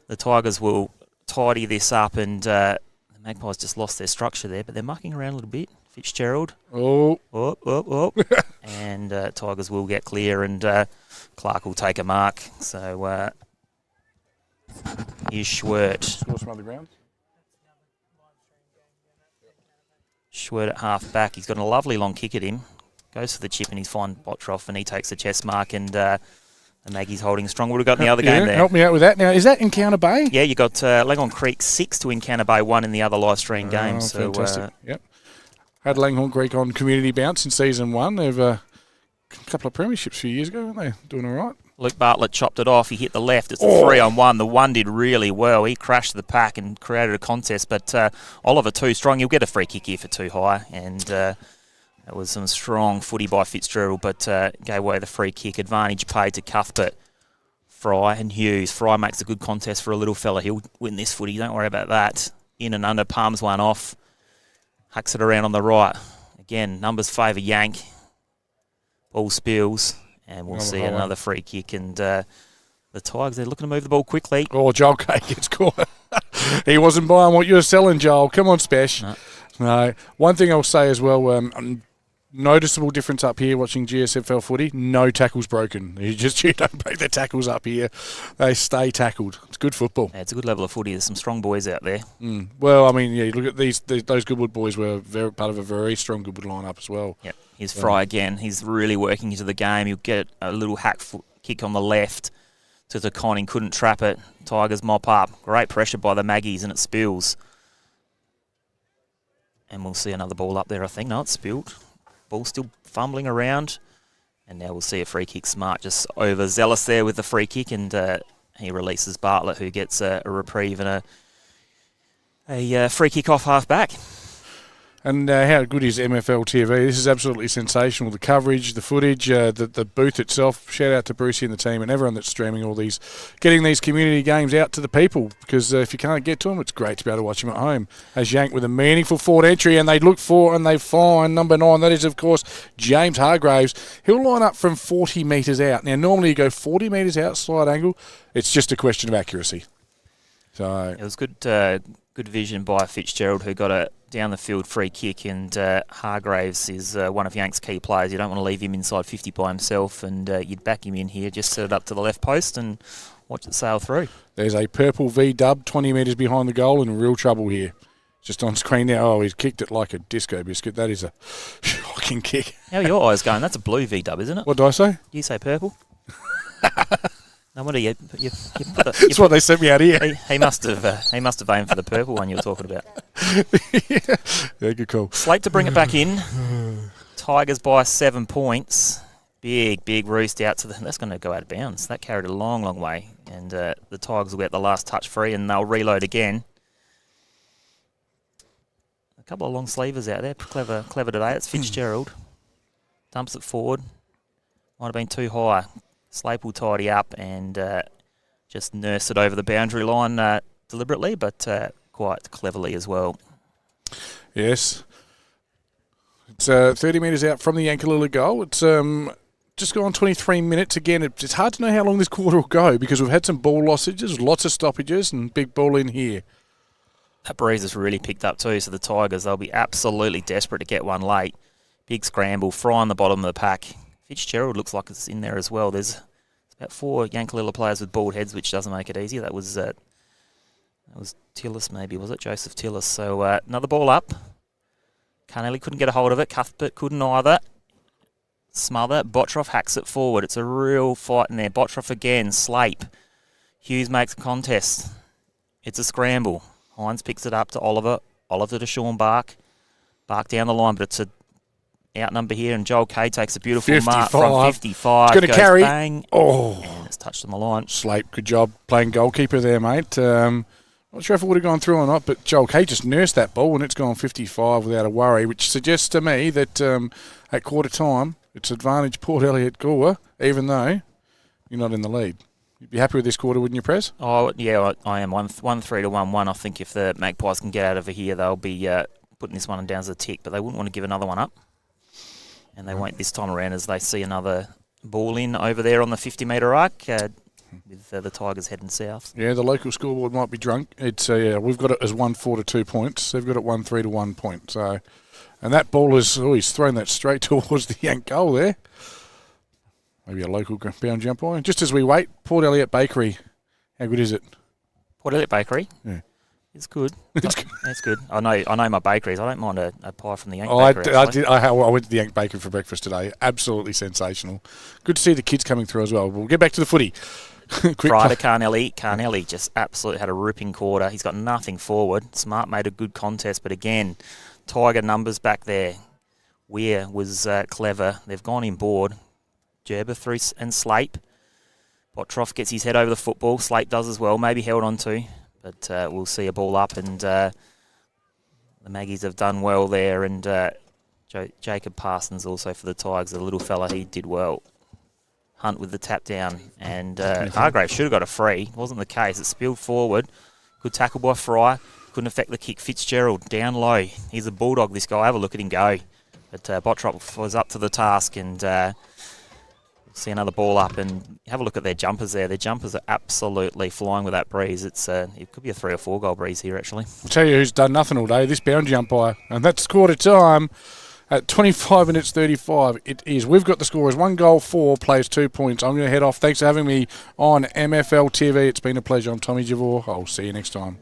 The Tigers will tidy this up, and the Magpies just lost their structure there, but they're mucking around a little bit. Fitzgerald. Oh. And And Tigers will get clear, and Clark will take a mark. So here's Schwert. Score some other ground. Schwert at half back. He's got a lovely long kick at him. Goes for the chip, and he's fine Bottroff, and he takes the chest mark, and the Maggie's holding strong. Would have got in the other game there. Help me out with that. Now, is that Encounter Bay? Yeah, you got Langhorne Creek 6 to Encounter Bay 1 in the other live stream game. So fantastic. Yep. Had Langhorne Creek on community bounce in season 1. They've a couple of premierships a few years ago, weren't they? Doing all right. Luke Bartlett chopped it off. He hit the left. It's a 3-on-1. The one did really well. He crashed the pack and created a contest. But Oliver too strong. He'll get a free kick here for too high. And that was some strong footy by Fitzgerald, but gave away the free kick. Advantage paid to Cuthbert, Fry and Hughes. Fry makes a good contest for a little fella. He'll win this footy. Don't worry about that. In and under, palms one off. Hucks it around on the right. Again, numbers favour Yank. Ball spills. And we'll see another free kick. And the Tigers, they're looking to move the ball quickly. Oh, Joel Kay gets caught. He wasn't buying what you were selling, Joel. Come on, Spesh. No. One thing I'll say as well, noticeable difference up here watching GSFL footy, no tackles broken. You don't break the tackles up here. They stay tackled. It's good football. Yeah, it's a good level of footy. There's some strong boys out there. Well, I mean, yeah, look at those Goodwood boys were part of a very strong Goodwood lineup as well. Yep. Here's Fry again. He's really working into the game. He'll get a little hack kick on the left to the Conning. Couldn't trap it. Tigers mop up. Great pressure by the Maggies, and it spills. And we'll see another ball up there, I think. No, it's spilled. Ball still fumbling around. And now we'll see a free kick. Smart just overzealous there with the free kick, and he releases Bartlett, who gets a reprieve and a free kick off half back. And how good is MFL TV? This is absolutely sensational. The coverage, the footage, the booth itself. Shout out to Brucey and the team and everyone that's streaming all these, getting these community games out to the people. Because if you can't get to them, it's great to be able to watch them at home. As Yank with a meaningful forward entry, and they look for and they find number 9. That is, of course, James Hargraves. He'll line up from 40 metres out. Now, normally you go 40 metres out, slide angle. It's just a question of accuracy. So it was good vision by Fitzgerald, who got a down the field free kick, and Hargraves is one of Yank's key players. You don't want to leave him inside 50 by himself, and you'd back him in here. Just set it up to the left post and watch it sail through. There's a purple V-dub 20 metres behind the goal, in real trouble here. Just on screen now. Oh, he's kicked it like a disco biscuit. That is a shocking kick. How are your eyes going? That's a blue V-dub, isn't it? What did I say? You say purple? No wonder you put That's what they sent me out here. He must have aimed for the purple one you were talking about. Yeah, good call. Slate to bring it back in. Tigers by 7 points. Big roost out to the... That's going to go out of bounds. That carried a long way. And the Tigers will get the last touch free, and they'll reload again. A couple of long sleevers out there. Clever today. It's Fitzgerald. Dumps it forward. Might have been too high. Slape will tidy up and just nurse it over the boundary line deliberately, but quite cleverly as well. Yes. It's 30 metres out from the Yankalilla goal. It's just gone 23 minutes. Again, it's hard to know how long this quarter will go because we've had some ball lossages, lots of stoppages, and big ball in here. That breeze has really picked up too, so the Tigers, they'll be absolutely desperate to get one late. Big scramble, Fry on the bottom of the pack. Fitzgerald looks like it's in there as well. There's about 4 Yankalilla players with bald heads, which doesn't make it easy. That was Tillis, maybe, was it? Joseph Tillis. So another ball up. Carnelli couldn't get a hold of it. Cuthbert couldn't either. Smother. Bottroff hacks it forward. It's a real fight in there. Bottroff again. Slape. Hughes makes a contest. It's a scramble. Hines picks it up to Oliver. Oliver to Sean Bark. Bark down the line, but it's a outnumber here, and Joel Kay takes a beautiful 55. mark from 55. Going to carry. Bang, and it's touched on the line. Slape, good job playing goalkeeper there, mate. Not sure if it would have gone through or not, but Joel Kay just nursed that ball, and it's gone 55 without a worry, which suggests to me that at quarter time, it's advantage Port Elliot Goolwa, even though you're not in the lead. You'd be happy with this quarter, wouldn't you, Prez? Oh, yeah, I am. 1-3 to 1-1. I think if the Magpies can get out of here, they'll be putting this one down as a tick, but they wouldn't want to give another one up. And they won't this time around as they see another ball in over there on the 50-metre arc with the Tigers heading south. Yeah, the local scoreboard might be drunk. It's we've got it as 1-4 to 2 points. They've got it 1-3 to 1 point. So And that ball he's thrown that straight towards the Yank goal there. Maybe a local bound jump on. Just as we wait, Port Elliot Bakery. How good is it? Port Elliot Bakery? Yeah. It's good. It's good. It's good. I know my bakeries. I don't mind a pie from the Yank I Bakery. I went to the Yank Bakery for breakfast today. Absolutely sensational. Good to see the kids coming through as well. We'll get back to the footy. Ryder Carnelli. Carnelli just absolutely had a ripping quarter. He's got nothing forward. Smart made a good contest, but again, Tiger numbers back there. Weir was clever. They've gone in board. Gerber through and Slape. Bottroff gets his head over the football. Slape does as well. Maybe held on to. But we'll see a ball up, and the Maggies have done well there. And Jacob Parsons also for the Tigers, the little fella, he did well. Hunt with the tap down, and Hargrave should have got a free. Wasn't the case. It spilled forward. Good tackle by Fry. Couldn't affect the kick. Fitzgerald down low. He's a bulldog, this guy. Have a look at him go. But Bottrop was up to the task, and see another ball up, and have a look at their jumpers there. Their jumpers are absolutely flying with that breeze. It could be a 3 or 4 goal breeze here, actually. I'll tell you who's done nothing all day, this boundary umpire. And that's quarter time at 25 minutes 35. It is. We've got the score as 1 goal, 4 plays 2 points. I'm going to head off. Thanks for having me on MFL TV. It's been a pleasure. I'm Tommy Javor. I'll see you next time.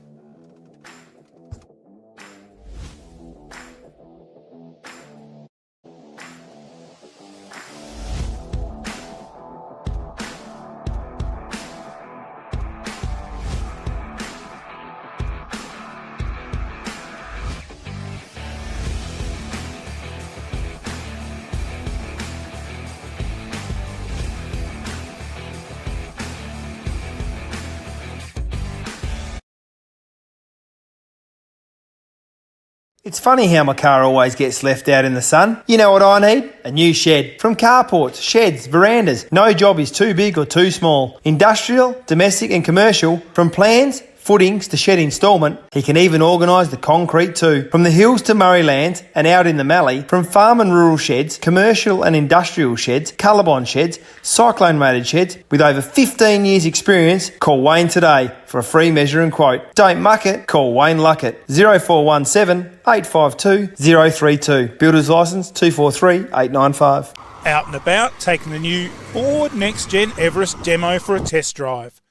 It's funny how my car always gets left out in the sun. You know what I need? A new shed. From carports, sheds, verandas. No job is too big or too small. Industrial, domestic and commercial. From plans, footings to shed instalment, he can even organise the concrete too. From the hills to Murraylands and out in the Mallee, from farm and rural sheds, commercial and industrial sheds, Colorbond sheds, cyclone rated sheds, with over 15 years experience, call Wayne today for a free measure and quote. Don't muck it, call Wayne Luckett. 0417 852 032. Builder's licence 243 895. Out and about, taking the new Ford Next Gen Everest demo for a test drive.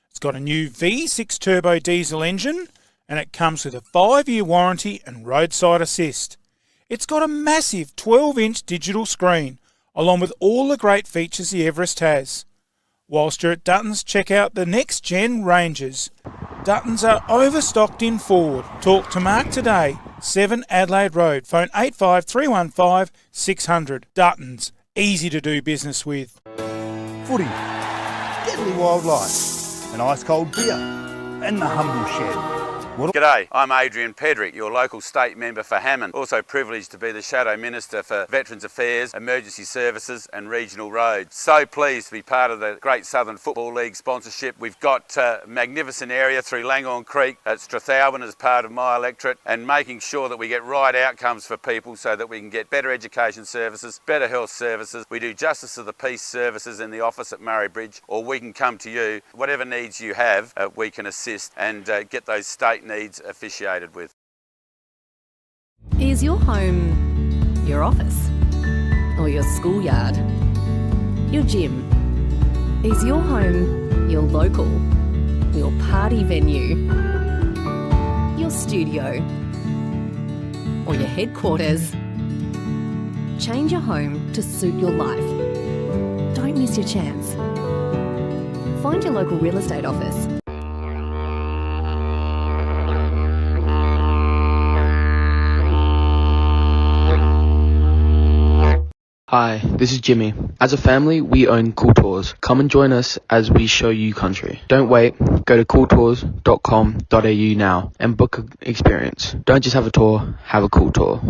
It's got a new V6 turbo diesel engine, and it comes with a 5-year warranty and roadside assist. It's got a massive 12-inch digital screen, along with all the great features the Everest has. Whilst you're at Dutton's, check out the Next Gen Rangers. Dutton's are overstocked in Ford. Talk to Mark today, 7 Adelaide Road, phone 85315 600. Dutton's, easy to do business with. Footy, deadly wildlife, an ice-cold beer, and the humble shed. G'day, I'm Adrian Pedrick, your local state member for Hammond. Also privileged to be the Shadow Minister for Veterans Affairs, Emergency Services and Regional Roads. So pleased to be part of the Great Southern Football League sponsorship. We've got a magnificent area through Langhorne Creek at Strathalbyn as part of my electorate, and making sure that we get right outcomes for people so that we can get better education services, better health services. We do Justice of the Peace services in the office at Murray Bridge, or we can come to you. Whatever needs you have, we can assist and get those state needs officiated with. Is your home your office? Or your schoolyard? Your gym? Is your home your local? Your party venue? Your studio? Or your headquarters? Change your home to suit your life. Don't miss your chance. Find your local real estate office. Hi, this is Jimmy. As a family, we own Cool Tours. Come and join us as we show you country. Don't wait. Go to cooltours.com.au now and book an experience. Don't just have a tour, have a cool tour.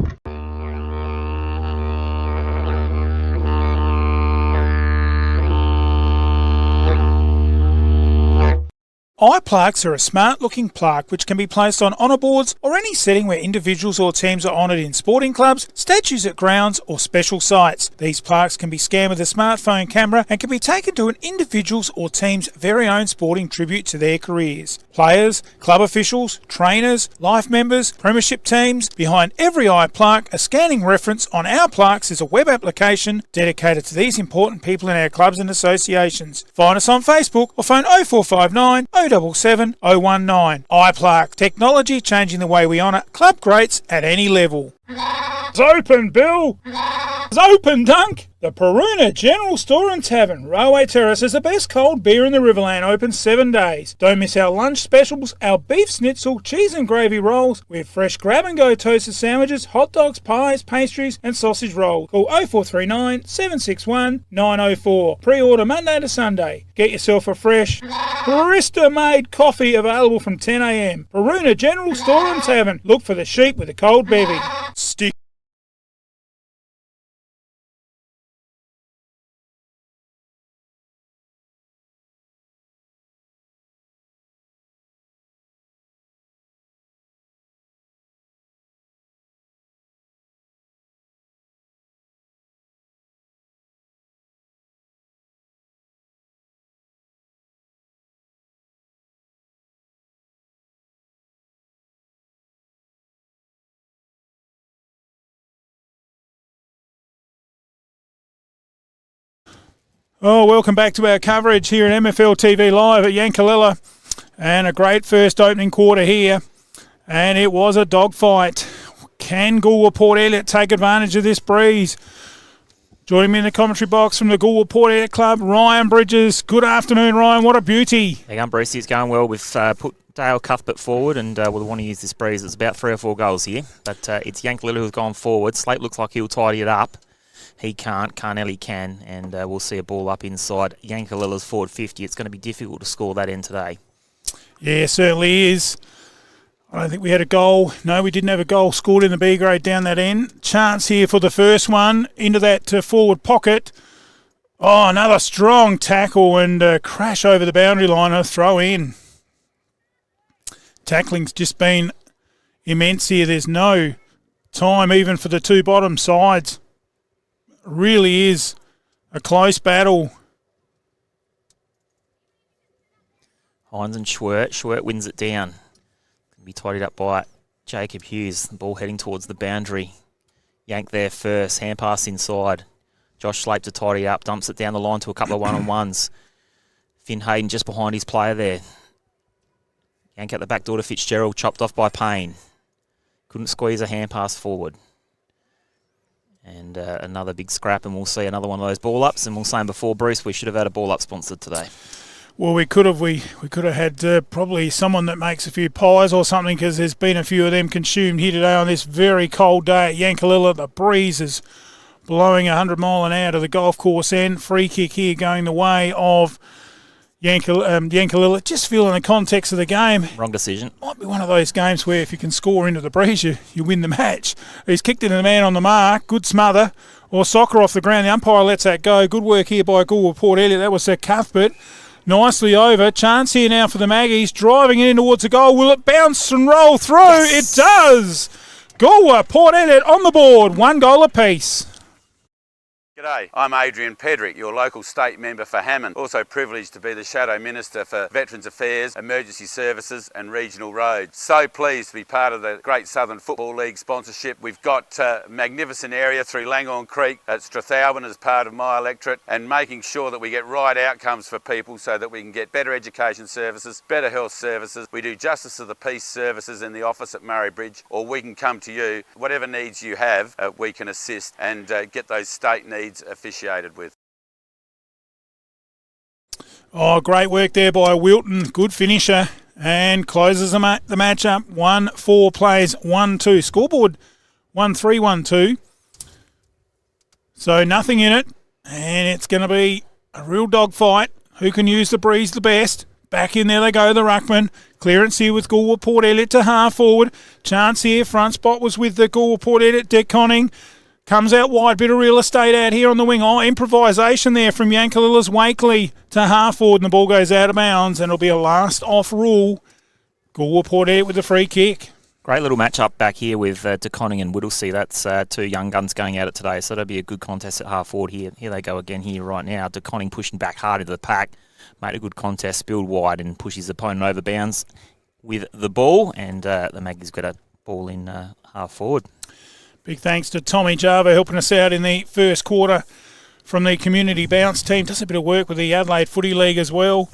Eye plaques are a smart-looking plaque which can be placed on honour boards or any setting where individuals or teams are honoured in sporting clubs, statues at grounds or special sites. These plaques can be scanned with a smartphone camera and can be taken to an individual's or team's very own sporting tribute to their careers. Players, club officials, trainers, life members, premiership teams. Behind every eye plaque, a scanning reference on Our Plaques is a web application dedicated to these important people in our clubs and associations. Find us on Facebook or phone 0459 077 019. iPlaque, technology changing the way we honour club greats at any level. It's open, Bill! It's open, Dunk! The Peruna General Store and Tavern, Railway Terrace, is the best cold beer in the Riverland, open 7 days. Don't miss our lunch specials, our beef schnitzel, cheese and gravy rolls, with fresh grab-and-go toasted sandwiches, hot dogs, pies, pastries and sausage rolls. Call 0439 761 904. Pre-order Monday to Sunday. Get yourself a fresh, barista-made coffee available from 10 a.m. Peruna General Store and Tavern. Look for the sheep with a cold bevy. Stick. Oh, welcome back to our coverage here at MFL TV Live at Yankalilla. And a great first opening quarter here. And it was a dogfight. Can Goolwa-Port Elliot take advantage of this breeze? Joining me in the commentary box from the Goolwa-Port Elliot Club, Ryan Bridges. Good afternoon, Ryan. What a beauty. There you go, Brucey. It's going well. We've put Dale Cuthbert forward and we'll want to use this breeze. It's about 3 or 4 goals here. But it's Yankalilla who's gone forward. Slate looks like he'll tidy it up. He can't. Carnelli can. And we'll see a ball up inside Yankalilla's forward 50. It's going to be difficult to score that end today. Yeah, certainly is. I don't think we had a goal. No, we didn't have a goal scored in the B grade down that end. Chance here for the first one into that forward pocket. Oh, another strong tackle and crash over the boundary line. A throw in. Tackling's just been immense here. There's no time even for the two bottom sides. Really is a close battle. Hines and Schwert. Schwert wins it down. Can be tidied up by Jacob Hughes. The ball heading towards the boundary. Yank there first. Hand pass inside. Josh Slape to tidy up. Dumps it down the line to a couple of one-on-ones. Finn Hayden just behind his player there. Yank out the back door to Fitzgerald. Chopped off by Payne. Couldn't squeeze a hand pass forward. And another big scrap, and we'll see another one of those ball-ups. And we'll say before, Bruce, we should have had a ball-up sponsored today. Well, we could have. We could have had probably someone that makes a few pies or something, because there's been a few of them consumed here today on this very cold day at Yankalilla. The breeze is blowing 100 mile an hour to the golf course end. Free kick here going the way of Yankalilla. Just feeling the context of the game. Wrong decision. Might be one of those games where if you can score into the breeze, you win the match. He's kicked into the man on the mark. Good smother. Or soccer off the ground. The umpire lets that go. Good work here by Goolwa-Port Elliot. That was Cuthbert. Nicely over. Chance here now for the Maggies. Driving in towards the goal. Will it bounce and roll through? Yes. It does. Goolwa-Port Elliot on the board. 1 goal apiece. G'day, I'm Adrian Pedrick, your local state member for Hammond. Also privileged to be the Shadow Minister for Veterans Affairs, Emergency Services and Regional Roads. So pleased to be part of the Great Southern Football League sponsorship. We've got a magnificent area through Langhorne Creek at Strathalbyn as part of my electorate, and making sure that we get right outcomes for people so that we can get better education services, better health services. We do Justice of the Peace services in the office at Murray Bridge, or we can come to you. Whatever needs you have, we can assist and get those state needs officiated with. Oh, great work there by Wilton. Good finisher. And closes the match up. 1-4 plays 1-2. Scoreboard 1-3, 1-2. So nothing in it. And it's going to be a real dogfight. Who can use the breeze the best? Back in there they go, the ruckman. Clearance here with Goolwa-Port Elliot to half forward. Chance here. Front spot was with the Goolwa-Port Elliot. Deck Conning. Comes out wide, bit of real estate out here on the wing. Oh, improvisation there from Yankalilla's Wakely to half forward, and the ball goes out of bounds, and it'll be a last off rule. Goolwa-Port Elliot with the free kick. Great little match-up back here with DeConning and Whittlesea. That's two young guns going at it today, so that'll be a good contest at half forward here. Here they go again here right now. DeConning pushing back hard into the pack. Made a good contest, spilled wide and pushes his opponent over bounds with the ball, and the Maggies got a ball in half forward. Big thanks to Tommy Java helping us out in the first quarter from the community bounce team. Does a bit of work with the Adelaide Footy League as well.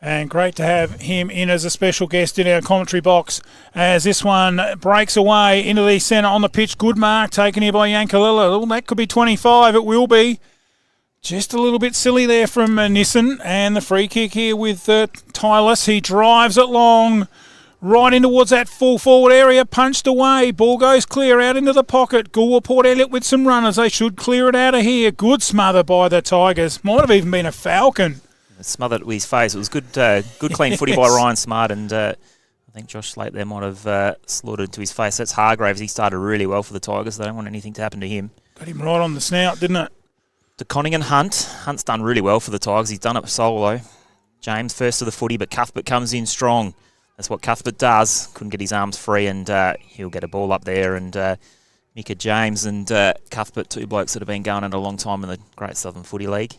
And great to have him in as a special guest in our commentary box as this one breaks away into the centre on the pitch. Good mark taken here by Yankalilla. Oh, that could be 25. It will be. Just a little bit silly there from Nissen. And the free kick here with Tylus. He drives it long. Right in towards that full forward area. Punched away. Ball goes clear out into the pocket. Goolwa-Port Elliot with some runners. They should clear it out of here. Good smother by the Tigers. Might have even been a falcon. Smothered it with his face. It was good clean footy by Ryan Smart, and I think Josh Slate there might have slaughtered to his face. That's Hargraves. He started really well for the Tigers. They don't want anything to happen to him. Got him right on the snout, didn't it? DeConning and Hunt. Hunt's done really well for the Tigers. He's done it solo. James first to the footy, but Cuthbert comes in strong. That's what Cuthbert does. Couldn't get his arms free, and he'll get a ball up there. And Mika James and Cuthbert, two blokes that have been going in a long time in the Great Southern Footy League.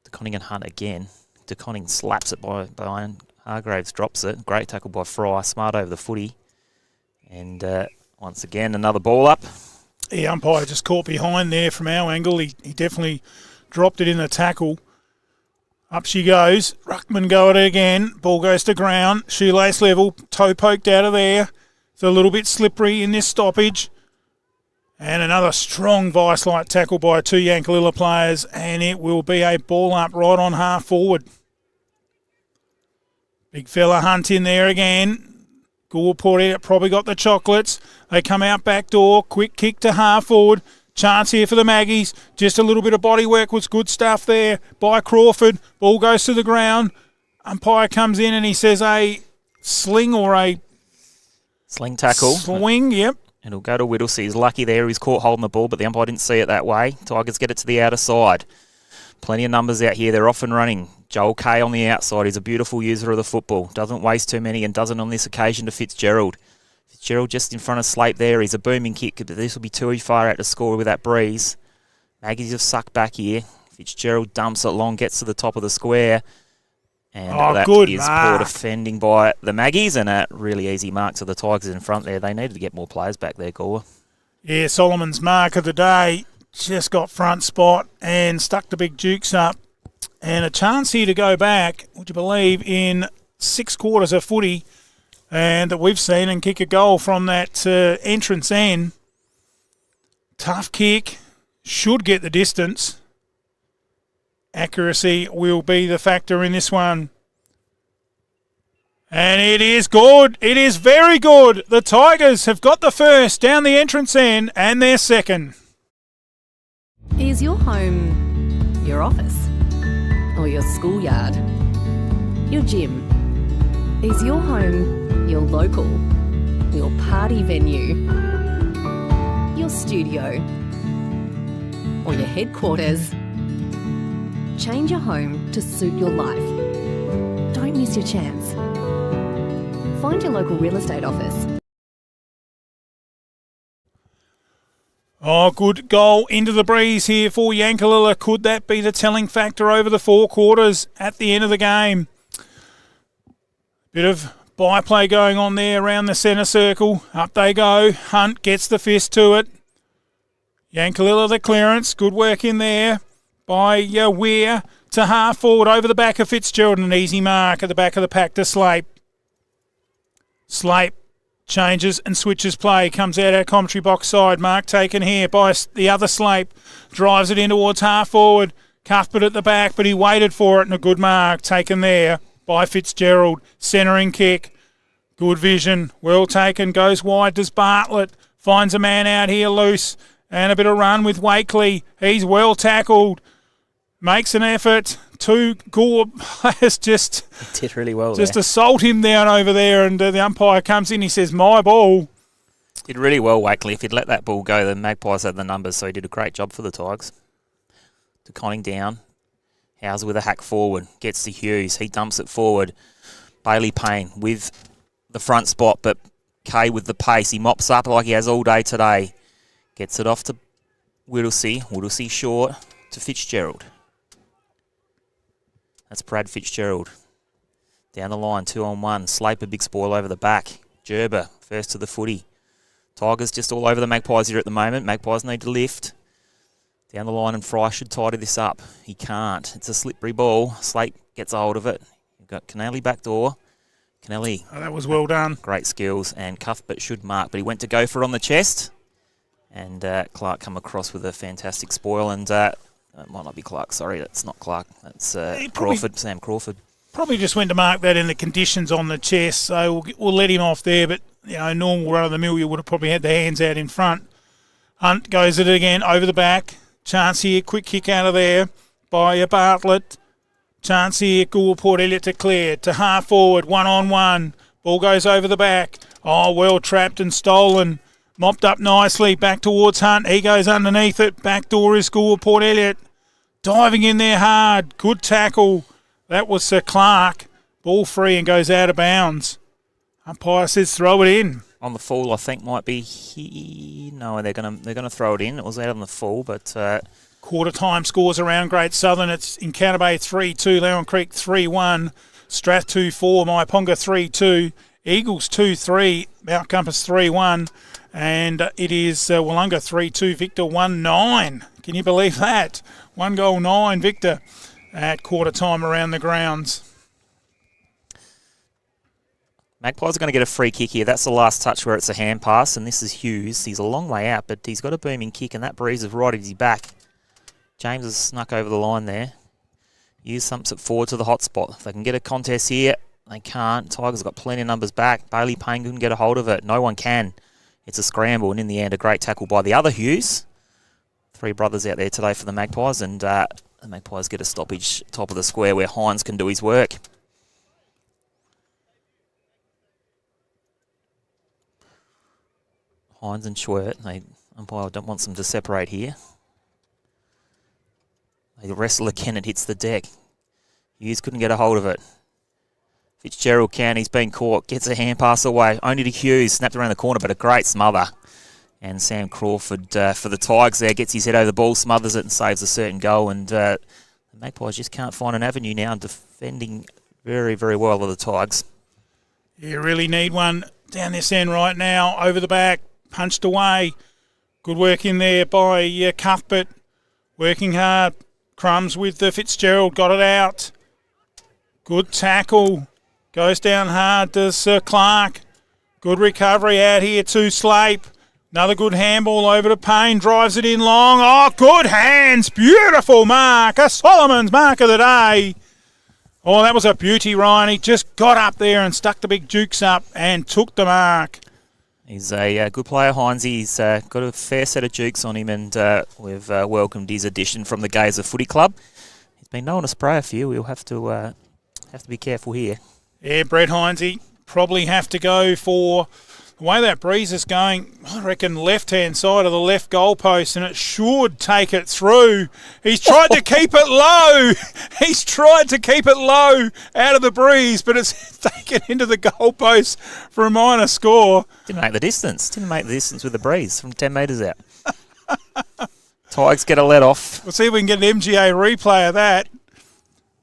DeConning and Hunt again. DeConning slaps it by Hargraves, drops it. Great tackle by Fry. Smart over the footy. And once again, another ball up. The umpire just caught behind there from our angle. He definitely dropped it in the tackle. Up she goes. Ruckman go at it again. Ball goes to ground. Shoelace level. Toe poked out of there. It's a little bit slippery in this stoppage. And another strong vice-like tackle by two Yankalilla players, and it will be a ball up right on half forward. Big fella Hunt in there again. Goolwa-Port probably got the chocolates. They come out back door. Quick kick to half forward. Chance here for the Maggies. Just a little bit of body work was good stuff there by Crawford. Ball goes to the ground. Umpire comes in and he says a sling or a... Sling tackle. Swing, yep. It'll go to Whittlesea. He's lucky there. He's caught holding the ball, but the umpire didn't see it that way. Tigers get it to the outer side. Plenty of numbers out here. They're off and running. Joel Kay on the outside. He's a beautiful user of the football. Doesn't waste too many and doesn't on this occasion to Fitzgerald. Fitzgerald just in front of Slate there. He's a booming kick, but this will be too far out to score with that breeze. Maggies have sucked back here. Fitzgerald dumps it long, gets to the top of the square. And that is poor defending by the Maggies, and a really easy mark to the Tigers in front there. They needed to get more players back there, Goolwa. Yeah, Solomon's mark of the day just got front spot and stuck the big Dukes up. And a chance here to go back, would you believe, in 6 quarters of footy and that we've seen, and kick a goal from that entrance end. Tough kick, should get the distance. Accuracy will be the factor in this one. And it is good. It is very good. The Tigers have got the first down the entrance end and they're second. Is your home your office? Or your schoolyard? Your gym? Is your home your local? Your party venue? Your studio? Or your headquarters? Change your home to suit your life. Don't miss your chance. Find your local real estate office. Oh, good goal into the breeze here for Yankalilla. Could that be the telling factor over the 4 quarters at the end of the game? Bit of byplay going on there around the centre circle. Up they go. Hunt gets the fist to it. Yankalilla the clearance. Good work in there by Weir to half forward over the back of Fitzgerald. An easy mark at the back of the pack to Slape. Slape changes and switches play. Comes out our commentary box side. Mark taken here by the other Slape. Drives it in towards half forward. Cuthbert at the back, but he waited for it, and a good mark taken there by Fitzgerald. Centering kick. Good vision. Well taken. Goes wide. Does Bartlett. Finds a man out here loose. And a bit of run with Wakely. He's well tackled. Makes an effort. 2 Goolwa players just did really well. Just assault him down over there, and the umpire comes in. He says, "My ball." Did really well, Wakely. If he'd let that ball go, the Magpies had the numbers, so he did a great job for the Tigers. De Conning down. Hauser with a hack forward. Gets to Hughes. He dumps it forward. Bailey Payne with the front spot, but Kay with the pace. He mops up like he has all day today. Gets it off to Whittlesey. Whittlesey short to Fitzgerald. That's Brad Fitzgerald. Down the line, 2-on-1. Slaper, big spoil over the back. Gerber, first to the footy. Tigers just all over the Magpies here at the moment. Magpies need to lift. Down the line, and Fry should tidy this up. He can't. It's a slippery ball. Slate gets a hold of it. You've got Kennelly back door. Kennelly. Oh, that was well done. Great skills. And Cuthbert should mark, but he went to go for it on the chest. And Clark come across with a fantastic spoil. And it might not be Clark. Sorry, that's not Clark. That's Crawford, Sam Crawford. Probably just went to mark that in the conditions on the chest, so we'll let him off there. But, normal run-of-the-mill, you would have probably had the hands out in front. Hunt goes at it again, over the back. Chance here, quick kick out of there by Bartlett. Chance here, Goolwa-Port, Elliot to clear, to half forward, 1-on-1. Ball goes over the back. Oh, well trapped and stolen. Mopped up nicely, back towards Hunt. He goes underneath it. Back door is Goolwa-Port, Elliot. Diving in there hard. Good tackle. That was Sir Clark. Ball free and goes out of bounds. Umpire says throw it in. On the full, I think might be no, they're gonna throw it in. It was out on the full, but quarter time scores around Great Southern. It's Encounter Bay 3-2, Lowan Creek 3-1, Strath 2-4, Myoponga 3-2, Eagles 2-3, Mount Compass 3-1, and it is Wollonga 3-2, Victor 1-9. Can you believe that? 1 goal 9, Victor at quarter time around the grounds. Magpies are going to get a free kick here. That's the last touch where it's a hand pass, and this is Hughes. He's a long way out, but he's got a booming kick, and that breeze is right at his back. James has snuck over the line there. Hughes thumps it forward to the hot spot. If they can get a contest here, they can't. Tigers have got plenty of numbers back. Bailey Payne couldn't get a hold of it. No one can. It's a scramble, and in the end, a great tackle by the other Hughes. 3 brothers out there today for the Magpies, and the Magpies get a stoppage top of the square where Hines can do his work. Hines and Schwert, umpire don't want them to separate here. The wrestler Kennett hits the deck. Hughes couldn't get a hold of it. Fitzgerald can, he's been caught, gets a hand pass away, only to Hughes, snapped around the corner, but a great smother. And Sam Crawford for the Tigers there, gets his head over the ball, smothers it and saves a certain goal. And the Magpies just can't find an avenue now, defending very, very well of the Tigers. You really need one down this end right now, over the back. Punched away. Good work in there by Cuthbert. Working hard. Crumbs with Fitzgerald. Got it out. Good tackle. Goes down hard to Sir Clark. Good recovery out here to Slape. Another good handball over to Payne. Drives it in long. Oh, good hands. Beautiful mark. A Solomon's mark of the day. Oh, that was a beauty, Ryan. He just got up there and stuck the big jukes up and took the mark. He's a good player, Hines. He's got a fair set of jukes on him, and we've welcomed his addition from the Gazer Footy Club. He's been known to spray a few. We'll have to be careful here. Yeah, Brett Hinesy probably have to go for the way that breeze is going. I reckon left-hand side of the left goalpost, and it should take it through. He's tried to keep it low. He's tried to keep it low out of the breeze, but it's taken into the goalpost for a minor score. Didn't make the distance. Didn't make the distance with the breeze from 10 metres out. Tigers get a let off. We'll see if we can get an MGA replay of that.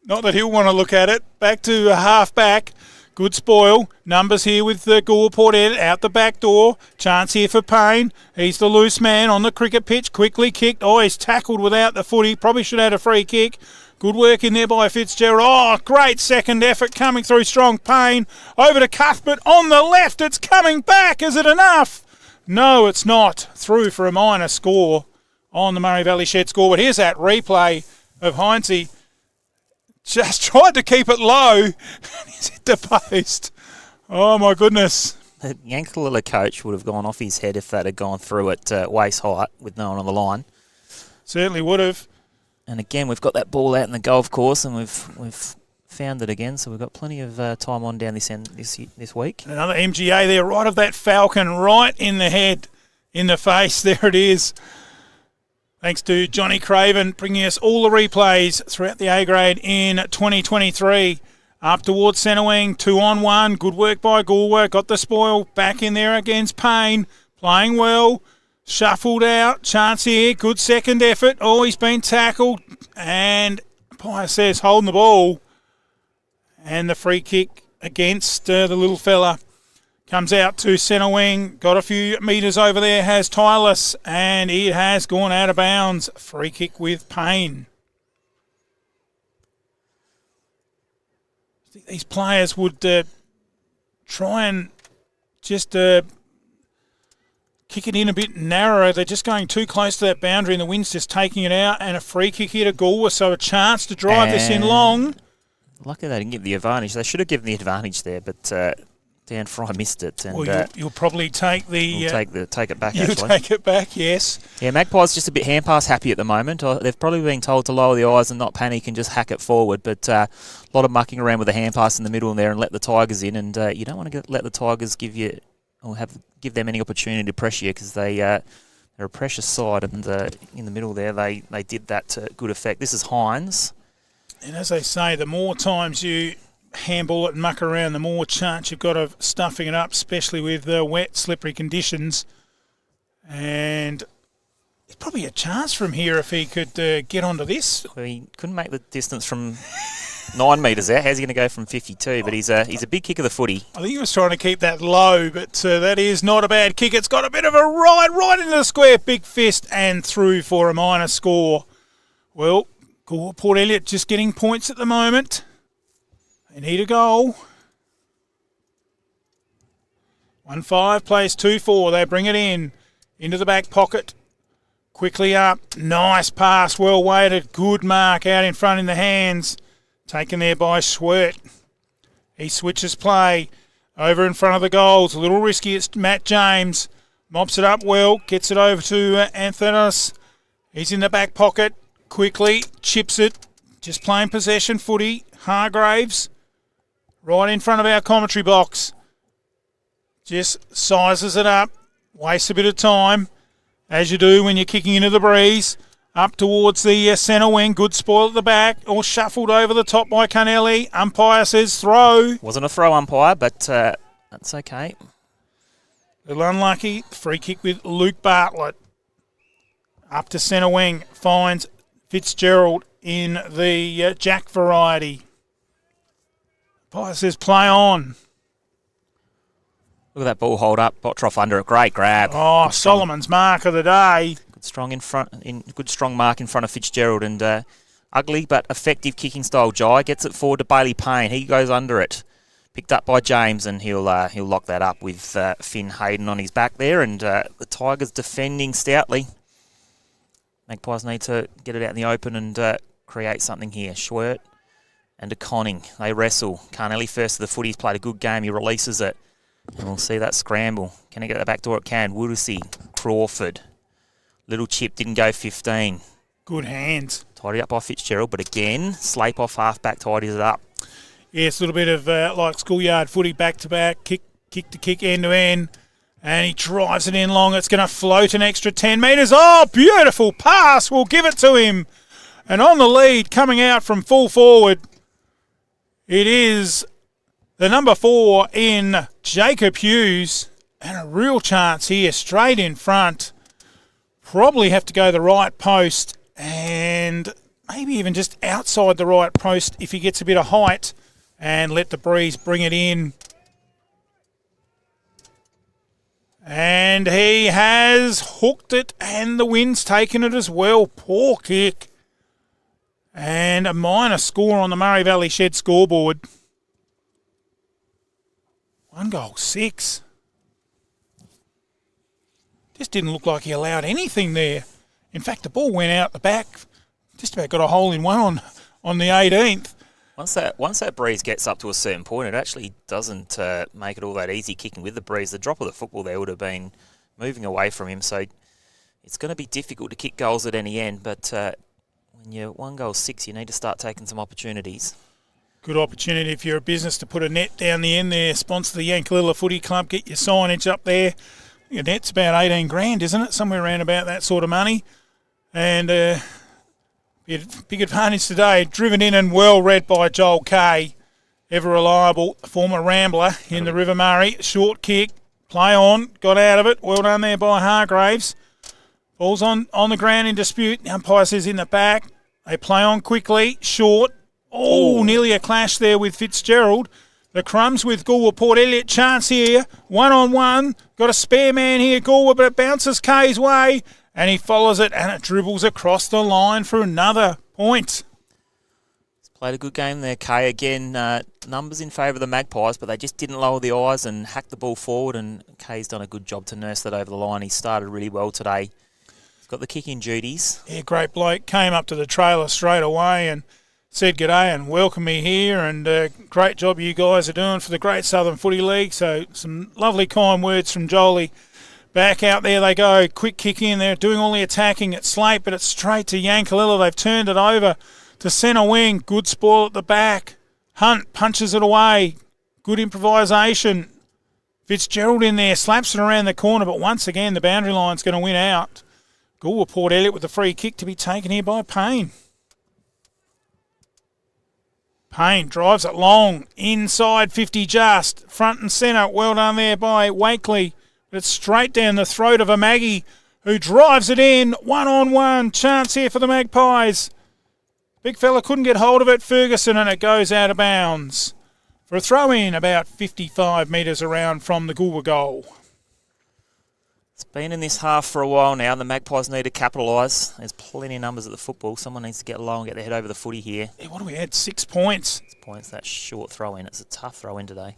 Not that he'll want to look at it. Back to a half-back. Good spoil. Numbers here with the Goolwa-Port out the back door. Chance here for Payne. He's the loose man on the cricket pitch. Quickly kicked. Oh, he's tackled without the footy. Probably should have had a free kick. Good work in there by Fitzgerald. Oh, great second effort coming through strong. Payne over to Cuthbert on the left. It's coming back. Is it enough? No, it's not. Through for a minor score on the Murray Valley Shed scoreboard. Here's that replay of Hinesy. Just tried to keep it low, and he's hit the post. Oh, my goodness. The Yankalilla coach would have gone off his head if that had gone through at waist height with no one on the line. Certainly would have. And again, we've got that ball out in the golf course, and we've found it again, so we've got plenty of time on down this end this week. Another MGA there, right of that Falcon, right in the head, in the face. There it is. Thanks to Johnny Craven bringing us all the replays throughout the A grade in 2023. Up towards centre wing, 2-on-1. Good work by Goolwa. Got the spoil. Back in there against Payne. Playing well. Shuffled out. Chance here. Good second effort. Oh, he's been tackled. And Pius says holding the ball. And the free kick against the little fella. Comes out to centre wing. Got a few metres over there. Has Tylus. And it has gone out of bounds. Free kick with Payne. I think these players would try and just kick it in a bit narrower. They're just going too close to that boundary and the wind's just taking it out. And a free kick here to Goolwa, so a chance to drive this in long. Lucky they didn't get the advantage. They should have given the advantage there, but Dan Fry missed it. And, well, you'll probably take the... We'll take it back, you'll actually. take it back, yes. Yeah, Magpies just a bit hand-pass happy at the moment. They've probably been told to lower the eyes and not panic and just hack it forward, but a lot of mucking around with the hand-pass in the middle there and let the Tigers in, and you don't want to let the Tigers give them any opportunity to pressure you, because they're a precious side, and in the middle there they did that to good effect. This is Hines. And as they say, the more times you handball it and muck around, the more chance you've got of stuffing it up, especially with wet, slippery conditions. And it's probably a chance from here if he could get onto this. Well, he couldn't make the distance from 9 metres there. How's he going to go from 52? But he's a big kick of the footy. I think he was trying to keep that low, but that is not a bad kick. It's got a bit of a ride right into the square. Big fist and through for a minor score. Well, Port Elliot just getting points at the moment. They need a goal. 1-5 plays 2-4. They bring it into the back pocket. Quickly up. Nice pass. Well weighted. Good mark out in front in the hands. Taken there by Schwert. He switches play over in front of the goals. A little risky. It's Matt James. Mops it up well. Gets it over to Anthonyus. He's in the back pocket. Quickly chips it. Just playing possession footy. Hargraves. Right in front of our commentary box. Just sizes it up. Wastes a bit of time, as you do when you're kicking into the breeze. Up towards the centre wing. Good spoil at the back. All shuffled over the top by Canelli. Umpire says throw. Wasn't a throw, umpire, but that's okay. A little unlucky. Free kick with Luke Bartlett. Up to centre wing. Finds Fitzgerald in the Jack variety. Umpire says play on. Look at that ball hold up. Bottroff under it. Great grab. Oh, Solomon's mark of the day. Good strong mark in front of Fitzgerald, and ugly but effective kicking style. Jai gets it forward to Bailey Payne. He goes under it. Picked up by James, and he'll lock that up with Finn Hayden on his back there, and the Tigers defending stoutly. Magpies need to get it out in the open and create something here. Schwert and de Conning. They wrestle. Carnelli first to the footy. He's played a good game. He releases it. And we'll see that scramble. Can he get the back door? It can. Woodusy, Crawford. Little chip didn't go 15. Good hands. Tidied up by Fitzgerald, but again, Slape off half-back tidies it up. Yeah, it's a little bit of like schoolyard footy, back-to-back, kick to kick, end-to-end. And he drives it in long. It's going to float an extra 10 metres. Oh, beautiful pass. We'll give it to him. And on the lead, coming out from full forward, it is the number 4 in Jacob Hughes. And a real chance here, straight in front. Probably have to go the right post and maybe even just outside the right post if he gets a bit of height, and let the breeze bring it in. And he has hooked it, and the wind's taken it as well. Poor kick. And a minor score on the Murray Valley Shed scoreboard. 1 goal, 6. Just didn't look like he allowed anything there. In fact, the ball went out the back. Just about got a hole in one on the 18th. Once that breeze gets up to a certain point, it actually doesn't make it all that easy kicking with the breeze. The drop of the football there would have been moving away from him, so it's going to be difficult to kick goals at any end. But when you're 1 goal, 6, you need to start taking some opportunities. Good opportunity if you're a business to put a net down the end there. Sponsor the Yankalilla Footy Club. Get your signage up there. Your net's about 18 grand, isn't it? Somewhere around about that sort of money. And big advantage today. Driven in and well read by Joel Kay. Ever reliable, former Rambler in the River Murray. Short kick. Play on. Got out of it. Well done there by Hargraves. Ball's on the ground in dispute. The umpire says in the back. They play on quickly. Short. Oh, nearly a clash there with Fitzgerald. The crumbs with Goolwa-Port. Elliot chance here. 1-on-1. Got a spare man here, Goolwa, but it bounces Kay's way. And he follows it and it dribbles across the line for another point. He's played a good game there, Kay. Again, numbers in favour of the Magpies, but they just didn't lower the eyes and hack the ball forward. And Kay's done a good job to nurse that over the line. He started really well today. He's got the kicking duties. Yeah, great bloke. Came up to the trailer straight away and said g'day and welcome me here, and great job you guys are doing for the Great Southern Footy League. So some lovely kind words from Jolie. Back out there they go, quick kick in, they're doing all the attacking at Slate, but it's straight to Yankalilla. They've turned it over to centre wing, good spoil at the back. Hunt punches it away, good improvisation. Fitzgerald in there, slaps it around the corner, but once again the boundary line's going to win out. Goolwa-Port Elliot with a free kick to be taken here by Payne. Payne drives it long, inside 50 just, front and centre, well done there by Wakely. But it's straight down the throat of a Maggie who drives it in, 1-on-1, chance here for the Magpies. Big fella couldn't get hold of it, Ferguson, and it goes out of bounds. For a throw-in about 55 metres around from the Goolwa goal. It's been in this half for a while now, and the Magpies need to capitalise. There's plenty of numbers at the football. Someone needs to get low and get their head over the footy here. Yeah, what do we add? 6 points. 6 points, that short throw-in. It's a tough throw-in today.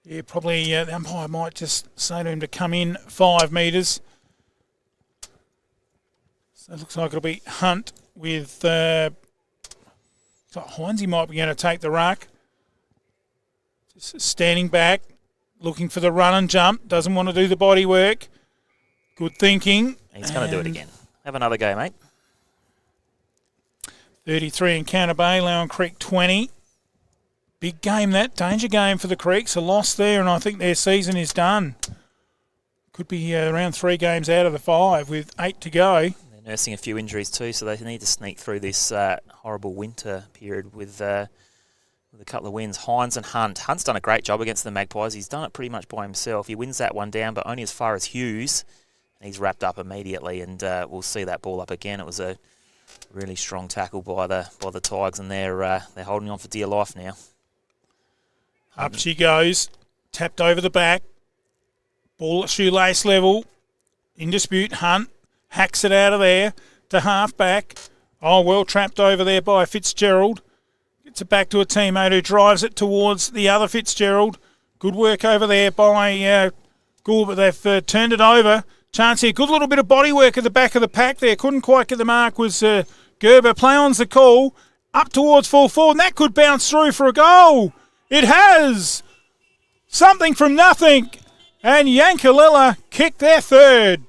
Yeah, probably the umpire might just say to him to come in 5 metres. So it looks like it'll be Hunt with... looks like Heinze might be going to take the ruck. Just standing back. Looking for the run and jump. Doesn't want to do the body work. Good thinking. He's going to do it again. Have another go, mate. 33 in Counter Bay. Lowan Creek 20. Big game that. Danger game for the Creeks. A loss there, and I think their season is done. Could be around 3 games out of the 5 with 8 to go. They're nursing a few injuries too, so they need to sneak through this horrible winter period with a couple of wins. Hines and Hunt. Hunt's done a great job against the Magpies. He's done it pretty much by himself. He wins that one down, but only as far as Hughes. And he's wrapped up immediately, and we'll see that ball up again. It was a really strong tackle by the Tigers, and they're holding on for dear life now. Up she goes. Tapped over the back. Ball at shoelace level. In dispute. Hunt hacks it out of there to half back. Oh, well trapped over there by Fitzgerald. Gets it back to a teammate who drives it towards the other Fitzgerald. Good work over there by Gould, but they've turned it over. Chance here. Good little bit of body work at the back of the pack there. Couldn't quite get the mark. Was Gerber. Play on's the call. Up towards full forward. And that could bounce through for a goal. It has. Something from nothing. And Yankalilla kicked their third.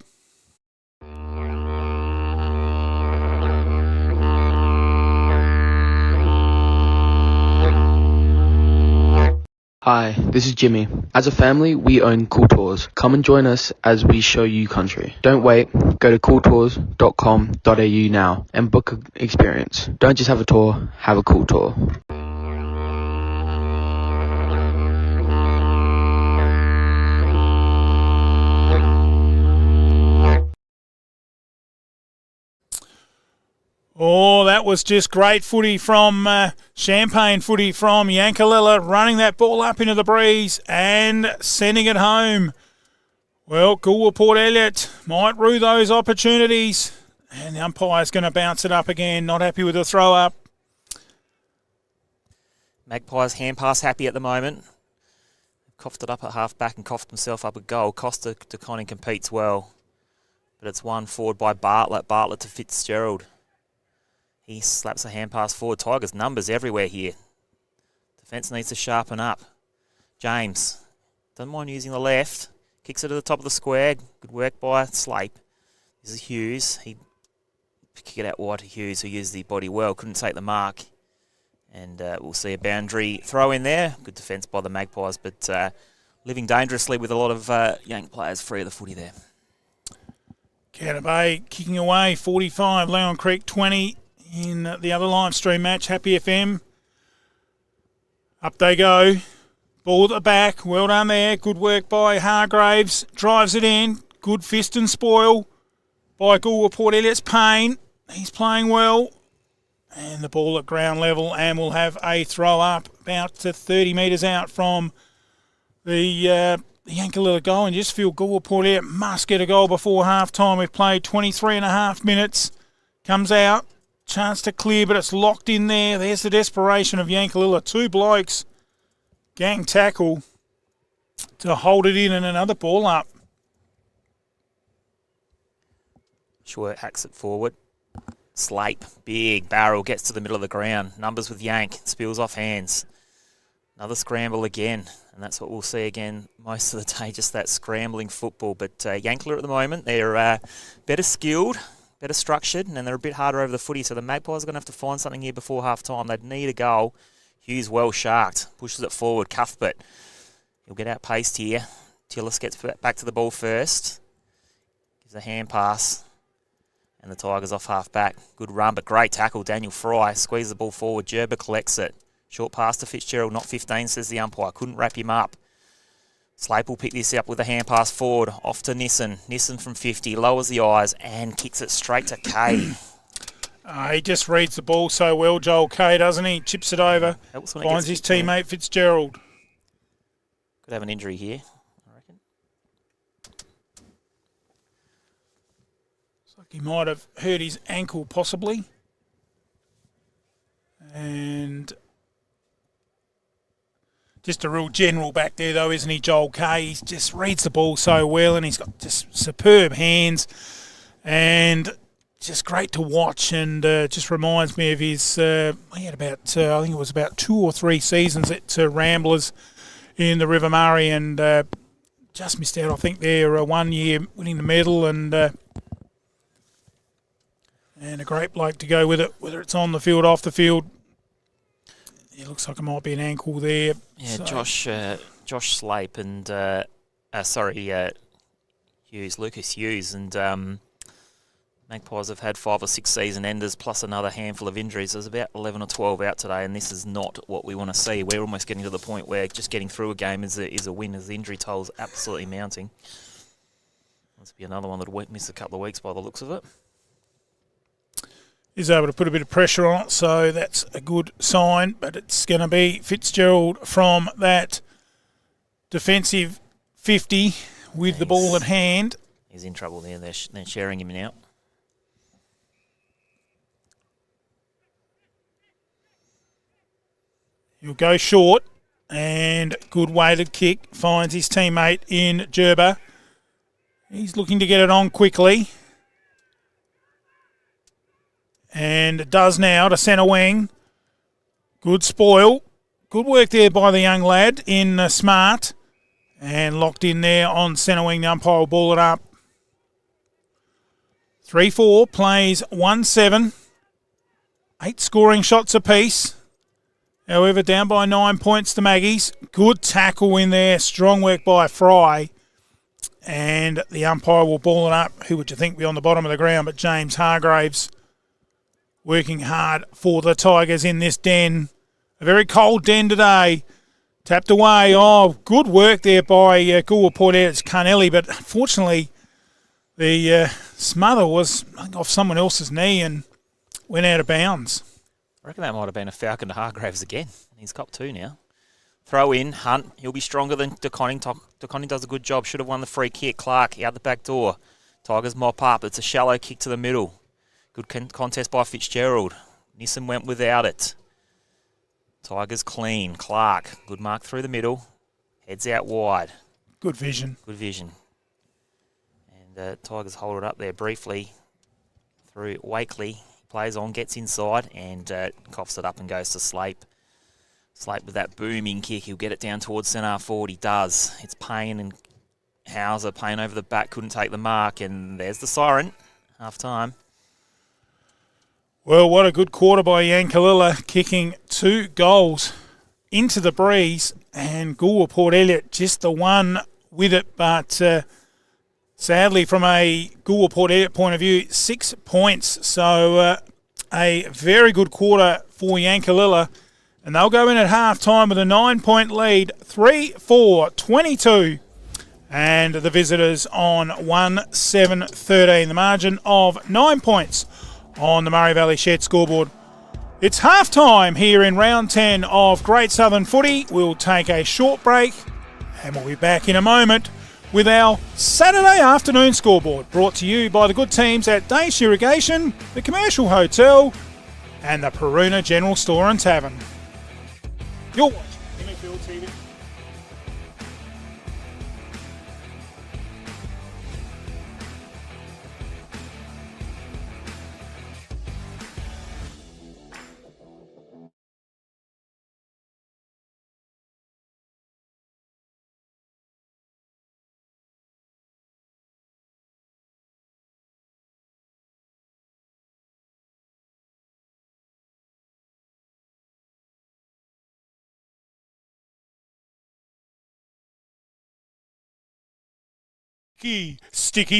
Hi, this is Jimmy. As a family, we own Cool Tours. Come and join us as we show you country. Don't wait. Go to cooltours.com.au now and book an experience. Don't just have a tour, have a cool tour. Oh, that was just great footy from champagne footy from Yankalilla, running that ball up into the breeze and sending it home. Well, Goolwa-Port Elliot might rue those opportunities, and the umpire's going to bounce it up again. Not happy with the throw up. Magpies hand pass happy at the moment. Coughed it up at half back and coughed himself up a goal. Costa Deconi competes well, but it's won forward by Bartlett. Bartlett to Fitzgerald. He slaps a hand pass forward. Tigers numbers everywhere here. Defence needs to sharpen up. James doesn't mind using the left. Kicks it to the top of the square. Good work by Slape. This is Hughes. He kicked it out wide to Hughes, who used the body well. Couldn't take the mark. And we'll see a boundary throw in there. Good defence by the Magpies, but living dangerously with a lot of Yank players free of the footy there. Canada Bay kicking away, 45, Leon Creek 20 in the other live stream match, Happy FM. Up they go. Ball at the back, well done there. Good work by Hargraves. Drives it in. Good fist and spoil by Goolwa-Port. Elliot's Payne. He's playing well. And the ball at ground level, and we'll have a throw up about 30 metres out from the Yankalilla goal. And just feel Goolwa-Port here must get a goal before half time. We've played 23 and a half minutes. Comes out. Chance to clear, but it's locked in there. There's the desperation of Yankalilla. Two blokes. Gang tackle to hold it in, and another ball up. Sure, hacks it forward. Slape, big barrel, gets to the middle of the ground. Numbers with Yank, spills off hands. Another scramble again, and that's what we'll see again most of the day, just that scrambling football. But Yankalilla at the moment, they're better skilled, better structured, and they're a bit harder over the footy, so the Magpies are going to have to find something here before half-time. They'd need a goal. Hughes well sharked, pushes it forward, Cuthbert. He'll get outpaced here. Tillis gets back to the ball first. Gives a hand pass. And the Tigers off half back. Good run, but great tackle. Daniel Fry squeezes the ball forward. Gerber collects it. Short pass to Fitzgerald, not 15, says the umpire. Couldn't wrap him up. Slape will pick this up with a hand pass forward. Off to Nissen. Nissen from 50, lowers the eyes and kicks it straight to Kay. He just reads the ball so well, Joel Kay, doesn't he? Chips it over. Finds his teammate Fitzgerald. Could have an injury here, I reckon. He might have hurt his ankle, possibly. And just a real general back there, though, isn't he, Joel Kay? He just reads the ball so well, and he's got just superb hands. And just great to watch, and just reminds me of his, he had about, I think it was about 2 or 3 seasons at Ramblers in the River Murray, and just missed out, I think, there 1 year winning the medal, and a great bloke to go with it, whether it's on the field, off the field. It looks like it might be an ankle there. Yeah, so. Josh Slape and, Lucas Hughes, and Magpies have had 5 or 6 season enders plus another handful of injuries. There's about 11 or 12 out today, and this is not what we want to see. We're almost getting to the point where just getting through a game is a win, as the injury toll's absolutely mounting. Must be another one that'll miss a couple of weeks by the looks of it. He's able to put a bit of pressure on it, so that's a good sign. But it's going to be Fitzgerald from that defensive 50 with the ball at hand. He's in trouble there. They're sharing him out. He'll go short, and good weighted kick. Finds his teammate in Gerber. He's looking to get it on quickly. And does now to centre wing. Good spoil. Good work there by the young lad in Smart. And locked in there on centre wing. The umpire will ball it up. 3-4, plays 1-7. 8 scoring shots apiece. However, down by 9 points to Maggies. Good tackle in there. Strong work by Fry. And the umpire will ball it up. Who would you think be on the bottom of the ground? But James Hargraves working hard for the Tigers in this den. A very cold den today. Tapped away. Oh, good work there by Goolwa-Port. It's Carnelli, but unfortunately the smother was off someone else's knee and went out of bounds. I reckon that might have been a Falcon to Hargraves again. He's got 2 now. Throw in, Hunt. He'll be stronger than DeConning. DeConning does a good job. Should have won the free kick. Clark out the back door. Tigers mop up. It's a shallow kick to the middle. Good contest by Fitzgerald. Nissen went without it. Tigers clean. Clark. Good mark through the middle. Heads out wide. Good vision. Good vision. And Tigers hold it up there briefly through Wakely. Plays on, gets inside, and coughs it up and goes to Slape. Slape with that booming kick. He'll get it down towards centre forward. He does. It's Payne and Hauser. Payne over the back, couldn't take the mark, and there's the siren. Half time. Well, what a good quarter by Yankalilla, kicking 2 goals into the breeze, and Goolwa-Port Elliot just the one with it, but sadly from a Goolwa-Port Elliot point of view, 6 points. So a very good quarter for Yankalilla, and they'll go in at half-time with a 9-point lead, 3-4-22. And the visitors on 1-7-13, the margin of 9 points on the Murray Valley Shed scoreboard. It's half-time here in round 10 of Great Southern Footy. We'll take a short break and we'll be back in a moment with our Saturday afternoon scoreboard, brought to you by the good teams at Dace Irrigation, the Commercial Hotel and the Peruna General Store and Tavern. You're watching MFL TV. Sticky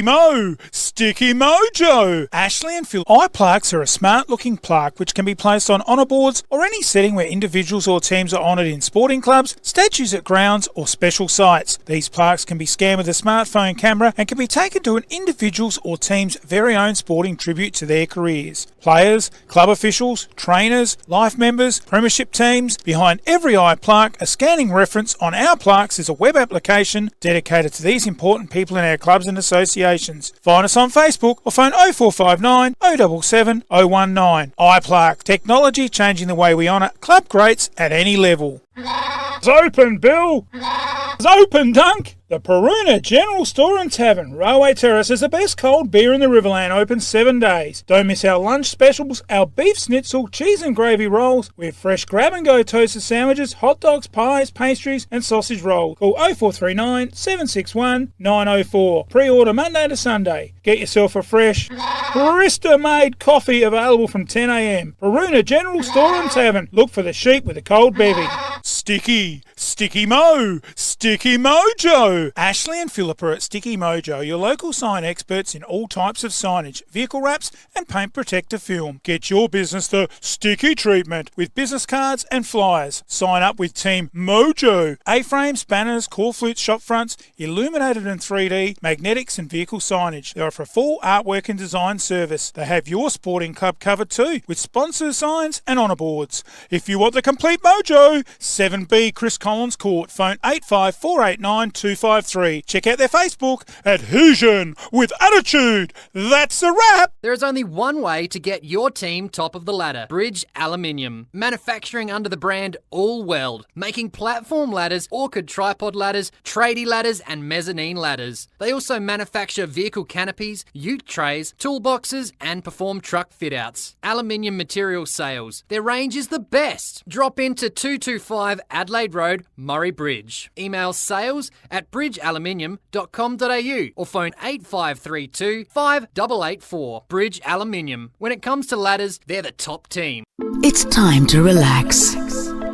Mojo. Ashley and Phil eye plaques are a smart-looking plaque which can be placed on honour boards or any setting where individuals or teams are honoured in sporting clubs, statues at grounds or special sites. These plaques can be scanned with a smartphone camera and can be taken to an individual's or team's very own sporting tribute to their careers. Players, club officials, trainers, life members, premiership teams. Behind every eye plaque, a scanning reference on our plaques is a web application dedicated to these important people in our clubs and associations. Find us on Facebook or phone 0459 077 019. iPlaque, technology changing the way we honour club greats at any level. It's open, Bill! It's open, Dunk! The Peruna General Store and Tavern, Railway Terrace, is the best cold beer in the Riverland, open 7 days. Don't miss our lunch specials, our beef schnitzel, cheese and gravy rolls, with fresh grab-and-go toasted sandwiches, hot dogs, pies, pastries and sausage rolls. Call 0439 761 904. Pre-order Monday to Sunday. Get yourself a fresh barista-made coffee available from 10 a.m. Peruna General Store and Tavern. Look for the sheep with a cold bevy. Sticky Mojo. Ashley and Philippa at Sticky Mojo, your local sign experts in all types of signage, vehicle wraps and paint protector film. Get your business the sticky treatment with business cards and flyers. Sign up with Team Mojo. A-frames, banners, call flutes, shop fronts, illuminated in 3D, magnetics and vehicle signage. They offer a full artwork and design service. They have your sporting club covered too, with sponsor signs and honour boards. If you want the complete mojo, 7B Chris Collins Court, phone 85489 253. Check out their Facebook at Hoosian with Attitude. That's a wrap. There is only one way to get your team top of the ladder. Bridge Aluminium. Manufacturing under the brand All Weld. Making platform ladders, orchid tripod ladders, tradie ladders and mezzanine ladders. They also manufacture vehicle canopies, ute trays, toolboxes and perform truck fit-outs. Aluminium material sales. Their range is the best. Drop into 225 Adelaide Road, Murray Bridge. Email sales@bridgealuminium.com.au or phone 8532 5884. Bridge Aluminium. When it comes to ladders, they're the top team. It's time to relax.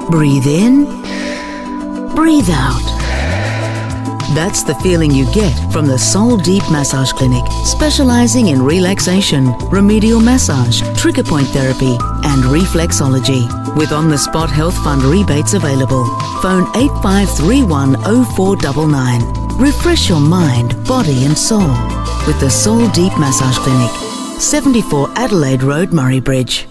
Breathe in, breathe out. That's the feeling you get from the Soul Deep Massage Clinic, specializing in relaxation, remedial massage, trigger point therapy, and reflexology. With on-the-spot health fund rebates available. Phone 8531 0499. Refresh your mind, body and soul with the Soul Deep Massage Clinic, 74 Adelaide Road, Murray Bridge.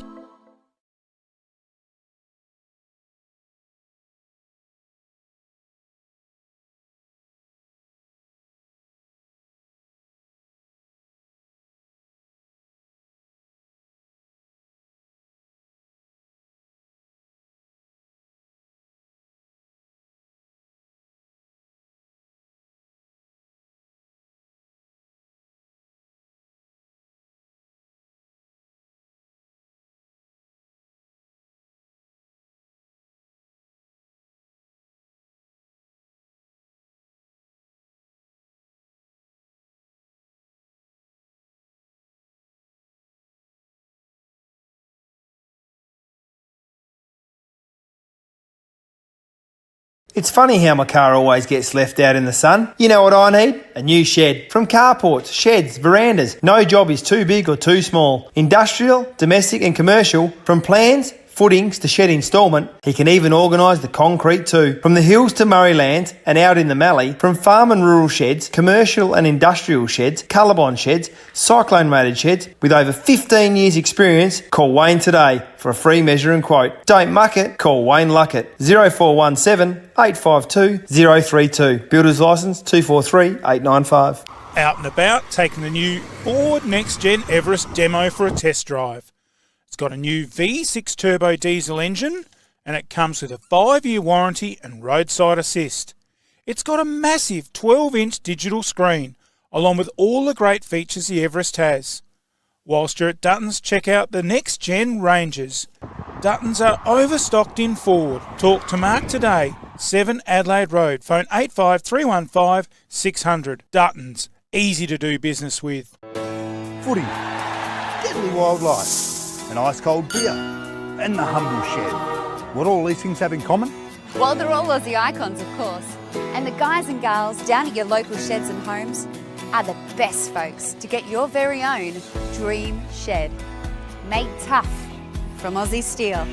It's funny how my car always gets left out in the sun. You know what I need? A new shed. From carports, sheds, verandas. No job is too big or too small. Industrial, domestic and commercial. From plans, footings to shed instalment, he can even organise the concrete too. From the hills to Murraylands and out in the Mallee, from farm and rural sheds, commercial and industrial sheds, Colorbond sheds, cyclone rated sheds, with over 15 years experience, call Wayne today for a free measure and quote. Don't muck it, call Wayne Luckett 0417 852 032. Builder's licence 243 895. Out and about, taking the new Ford Next Gen Everest demo for a test drive. It's got a new V6 turbo diesel engine and it comes with a 5-year warranty and roadside assist. It's got a massive 12-inch digital screen along with all the great features the Everest has. Whilst you're at Dutton's, check out the Next Gen Rangers. Dutton's are overstocked in Ford. Talk to Mark today, 7 Adelaide Road, phone 85315 600. Dutton's, easy to do business with. Footy, deadly wildlife, an ice-cold beer, and the humble shed. What all these things have in common? Well, they're all Aussie icons, of course. And the guys and girls down at your local sheds and homes are the best folks to get your very own dream shed. Made tough from Aussie steel.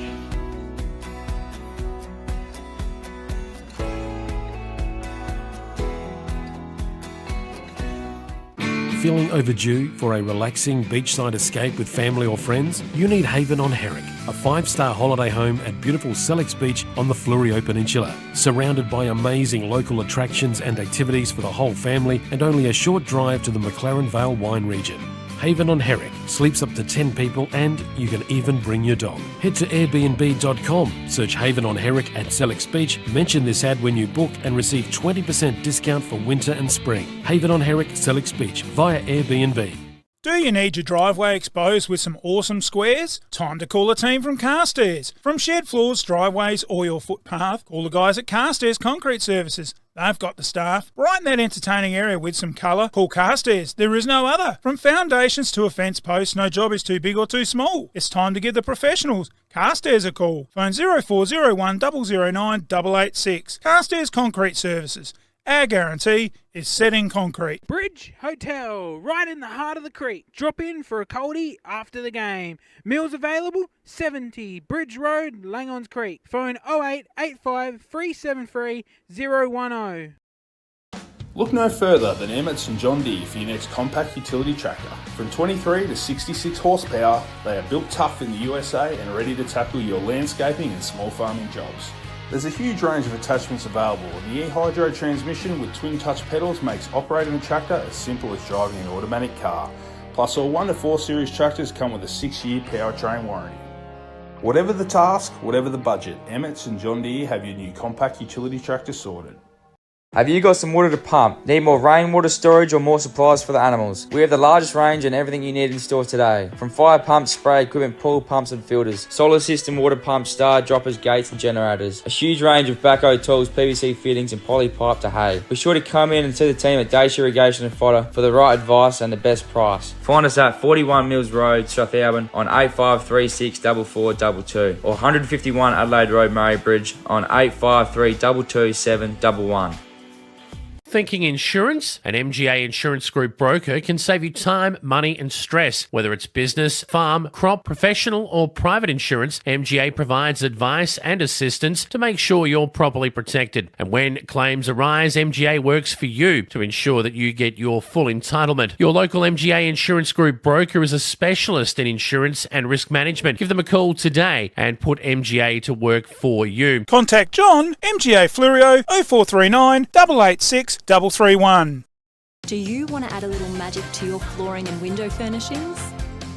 Feeling overdue for a relaxing beachside escape with family or friends? You need Haven on Herrick, a 5-star holiday home at beautiful Sellex Beach on the Fleurieu Peninsula. Surrounded by amazing local attractions and activities for the whole family and only a short drive to the McLaren Vale wine region. Haven on Herrick sleeps up to 10 people and you can even bring your dog. Head to airbnb.com, search Haven on Herrick at Sellex Beach, mention this ad when you book and receive 20% discount for winter and spring. Haven on Herrick, Sellex Beach via Airbnb. Do you need your driveway exposed with some awesome squares? Time to call a team from Carstairs. From shed floors, driveways or your footpath, call the guys at Carstairs Concrete Services. They've got the staff. Brighten that entertaining area with some colour. Call Carstairs. There is no other. From foundations to a fence post, no job is too big or too small. It's time to give the professionals Carstairs a call. Phone 0401 009 886. Carstairs Concrete Services. Our guarantee is set in concrete. Bridge Hotel, right in the heart of the creek. Drop in for a coldie after the game. Meals available, 70 Bridge Road, Langons Creek. Phone 0885 373 010. Look no further than Emmett and John Deere for your next compact utility tractor. From 23 to 66 horsepower, they are built tough in the USA and ready to tackle your landscaping and small farming jobs. There's a huge range of attachments available, and the e-hydro transmission with twin touch pedals makes operating a tractor as simple as driving an automatic car. Plus, all 1 to 4 series tractors come with a 6-year powertrain warranty. Whatever the task, whatever the budget, Emmett and John Deere have your new compact utility tractor sorted. Have you got some water to pump? Need more rainwater storage or more supplies for the animals? We have the largest range and everything you need in store today. From fire pumps, spray equipment, pool pumps and filters, solar system, water pumps, star droppers, gates and generators. A huge range of backhoe tools, PVC fittings and poly pipe to hay. Be sure to come in and see the team at Dacia Irrigation and Fodder for the right advice and the best price. Find us at 41 Mills Road, Strathalbyn on 8536 4422 or 151 Adelaide Road, Murray Bridge on 853 227 711. Thinking insurance? An MGA Insurance Group broker can save you time, money and stress. Whether it's business, farm, crop, professional or private insurance, MGA provides advice and assistance to make sure you're properly protected. And when claims arise, MGA works for you to ensure that you get your full entitlement. Your local MGA Insurance Group broker is a specialist in insurance and risk management. Give them a call today and put MGA to work for you. Contact John, MGA Fleurieu, 0439 886 331. Do you want to add a little magic to your flooring and window furnishings?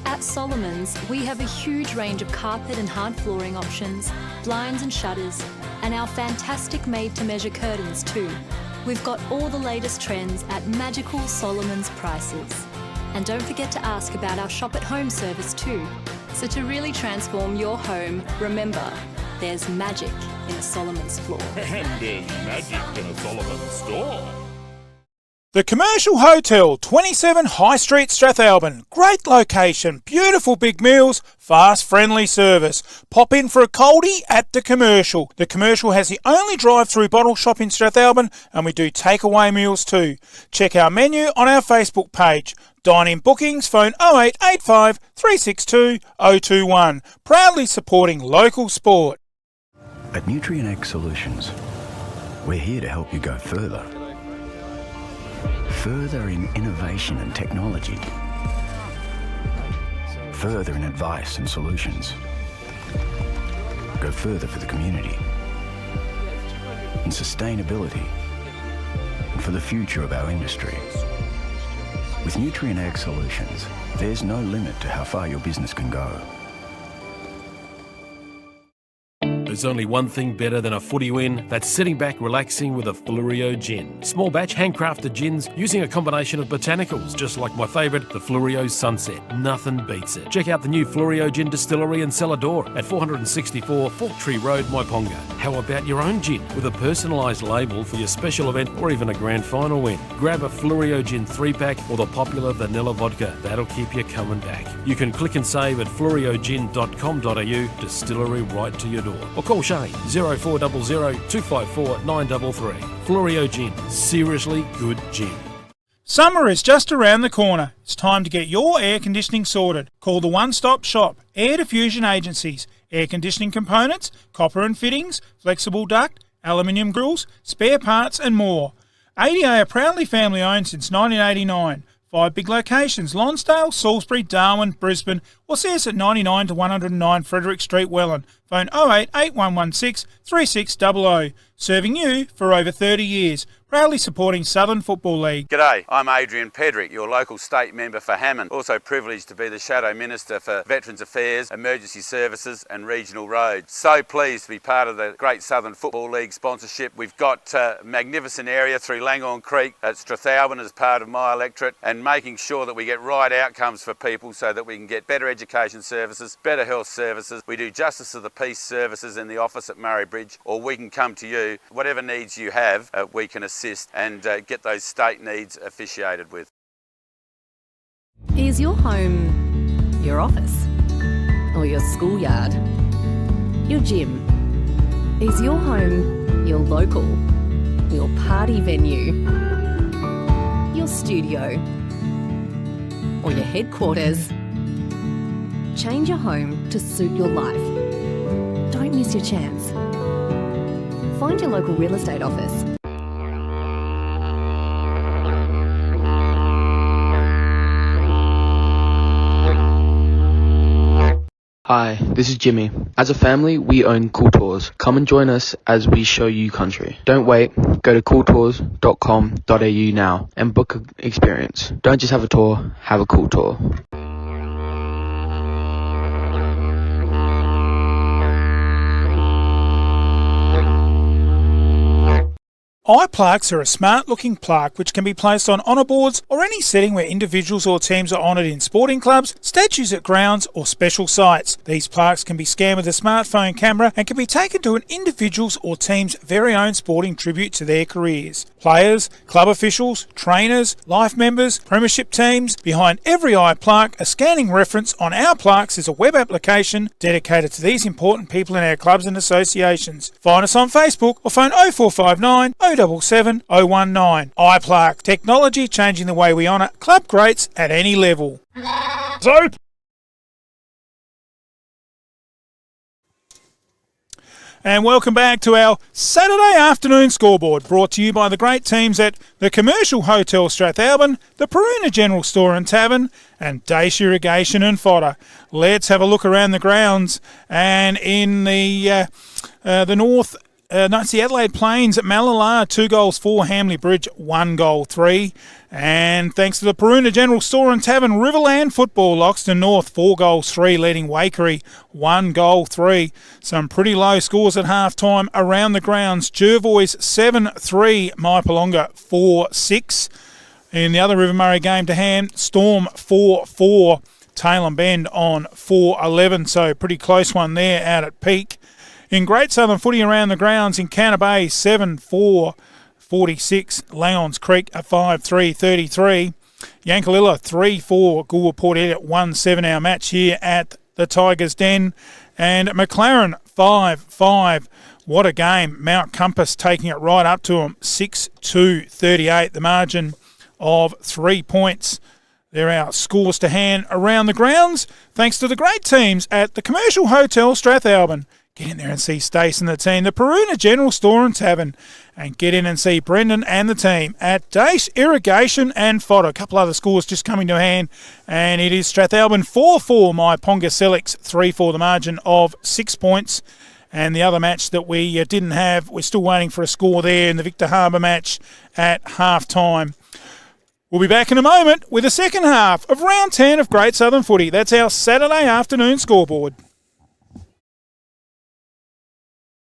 At Solomon's, we have a huge range of carpet and hard flooring options, blinds and shutters, and our fantastic made-to-measure curtains too. We've got all the latest trends at magical Solomon's prices. And don't forget to ask about our shop at home service too. So to really transform your home, remember, there's magic in a Solomon's floor. And there's magic in a Solomon store. The Commercial Hotel, 27 High Street, Strathalbyn. Great location, beautiful big meals, fast, friendly service. Pop in for a coldie at The Commercial. The Commercial has the only drive-through bottle shop in Strathalbyn, and we do takeaway meals too. Check our menu on our Facebook page. Dine-in bookings, phone 0885 362 021. Proudly supporting local sport. At Nutrient Solutions, we're here to help you go further. Further in innovation and technology. Further in advice and solutions. Go further for the community. In sustainability. And for the future of our industry. With Nutrient Ag Solutions, there's no limit to how far your business can go. There's only one thing better than a footy win, that's sitting back relaxing with a Fluorio gin. Small batch handcrafted gins using a combination of botanicals, just like my favourite, the Fluorio Sunset. Nothing beats it. Check out the new Fluorio Gin Distillery and Cellar Door at 464 Fork Tree Road, Myponga. How about your own gin with a personalised label for your special event or even a grand final win? Grab a Fluorio Gin 3-pack or the popular vanilla vodka. That'll keep you coming back. You can click and save at fluoriogin.com.au, distillery right to your door. Or call Shane 0400 254 933. Fluorio Gin, seriously good gin. Summer is just around the corner. It's time to get your air conditioning sorted. Call the one-stop shop, Air Diffusion Agencies. Air conditioning components, copper and fittings, flexible duct, aluminium grills, spare parts and more. ADA are proudly family owned since 1989. 5 big locations: Lonsdale, Salisbury, Darwin, Brisbane, or see us at 99 to 109 Frederick Street, Welland. Phone 088116 3600. Serving you for over 30 years. Proudly supporting Southern Football League. G'day, I'm Adrian Pedrick, your local state member for Hammond. Also privileged to be the Shadow Minister for Veterans Affairs, Emergency Services and Regional Roads. So pleased to be part of the Great Southern Football League sponsorship. We've got a magnificent area through Langhorne Creek at Strathalbyn as part of my electorate, and making sure that we get right outcomes for people so that we can get better education services, better health services. We do Justice of the Peace services in the office at Murray Bridge, or we can come to you. Whatever needs you have, we can assist and get those state needs officiated with. Is your home your office? Or your schoolyard? Your gym? Is your home your local? Your party venue? Your studio? Or your headquarters? Change your home to suit your life. Don't miss your chance. Find your local real estate office. Hi, this is Jimmy. As a family, we own Cool Tours. Come and join us as we show you country. Don't wait. Go to cooltours.com.au now and book an experience. Don't just have a tour, have a cool tour. Eye plaques are a smart-looking plaque which can be placed on honour boards or any setting where individuals or teams are honoured in sporting clubs, statues at grounds or special sites. These plaques can be scanned with a smartphone camera and can be taken to an individual's or team's very own sporting tribute to their careers. Players, club officials, trainers, life members, premiership teams. Behind every eye plaque, a scanning reference on our plaques is a web application dedicated to these important people in our clubs and associations. Find us on Facebook or phone 0459 077 019. iPlaque, technology changing the way we honour club greats at any level. So, and welcome back to our Saturday afternoon scoreboard, brought to you by the great teams at the Commercial Hotel Strathalbyn, the Peruna General Store and Tavern, and Dace Irrigation and Fodder. Let's have a look around the grounds, and in the north. It's the Adelaide Plains at Malala, 2 goals 4, Hamley Bridge 1 goal 3. And thanks to the Peruna General Store and Tavern, Riverland Football, Loxton North 4 goals 3, leading Waikerie 1 goal 3. Some pretty low scores at half-time around the grounds. Jervois 7-3, Mypolonga 4-6. In the other River Murray game to hand, Storm 4-4, Tailem Bend on 4-11. So pretty close one there out at Peak. In Great Southern Footy around the grounds, in Canterbury 7-4 for 46. Langons Creek a 5-3, 33. Yankalilla 3-4. Goolwa-Port Elliot 1-7 our match here at the Tigers Den. And McLaren 5-5. What a game. Mount Compass taking it right up to them. 6-2, 38. The margin of 3 points. There are scores to hand around the grounds, thanks to the great teams at the Commercial Hotel Strathalbyn. Get in there and see Stace and the team, the Peruna General Store and Tavern, and get in and see Brendan and the team at Dace Irrigation and Fodder. A couple other scores just coming to hand, and it is Strathalbyn 4-4, my Ponga Selix 3-4, the margin of 6 points. And the other match that we didn't have, we're still waiting for a score there in the Victor Harbour match at half-time. We'll be back in a moment with the second half of round 10 of Great Southern Footy. That's our Saturday afternoon scoreboard.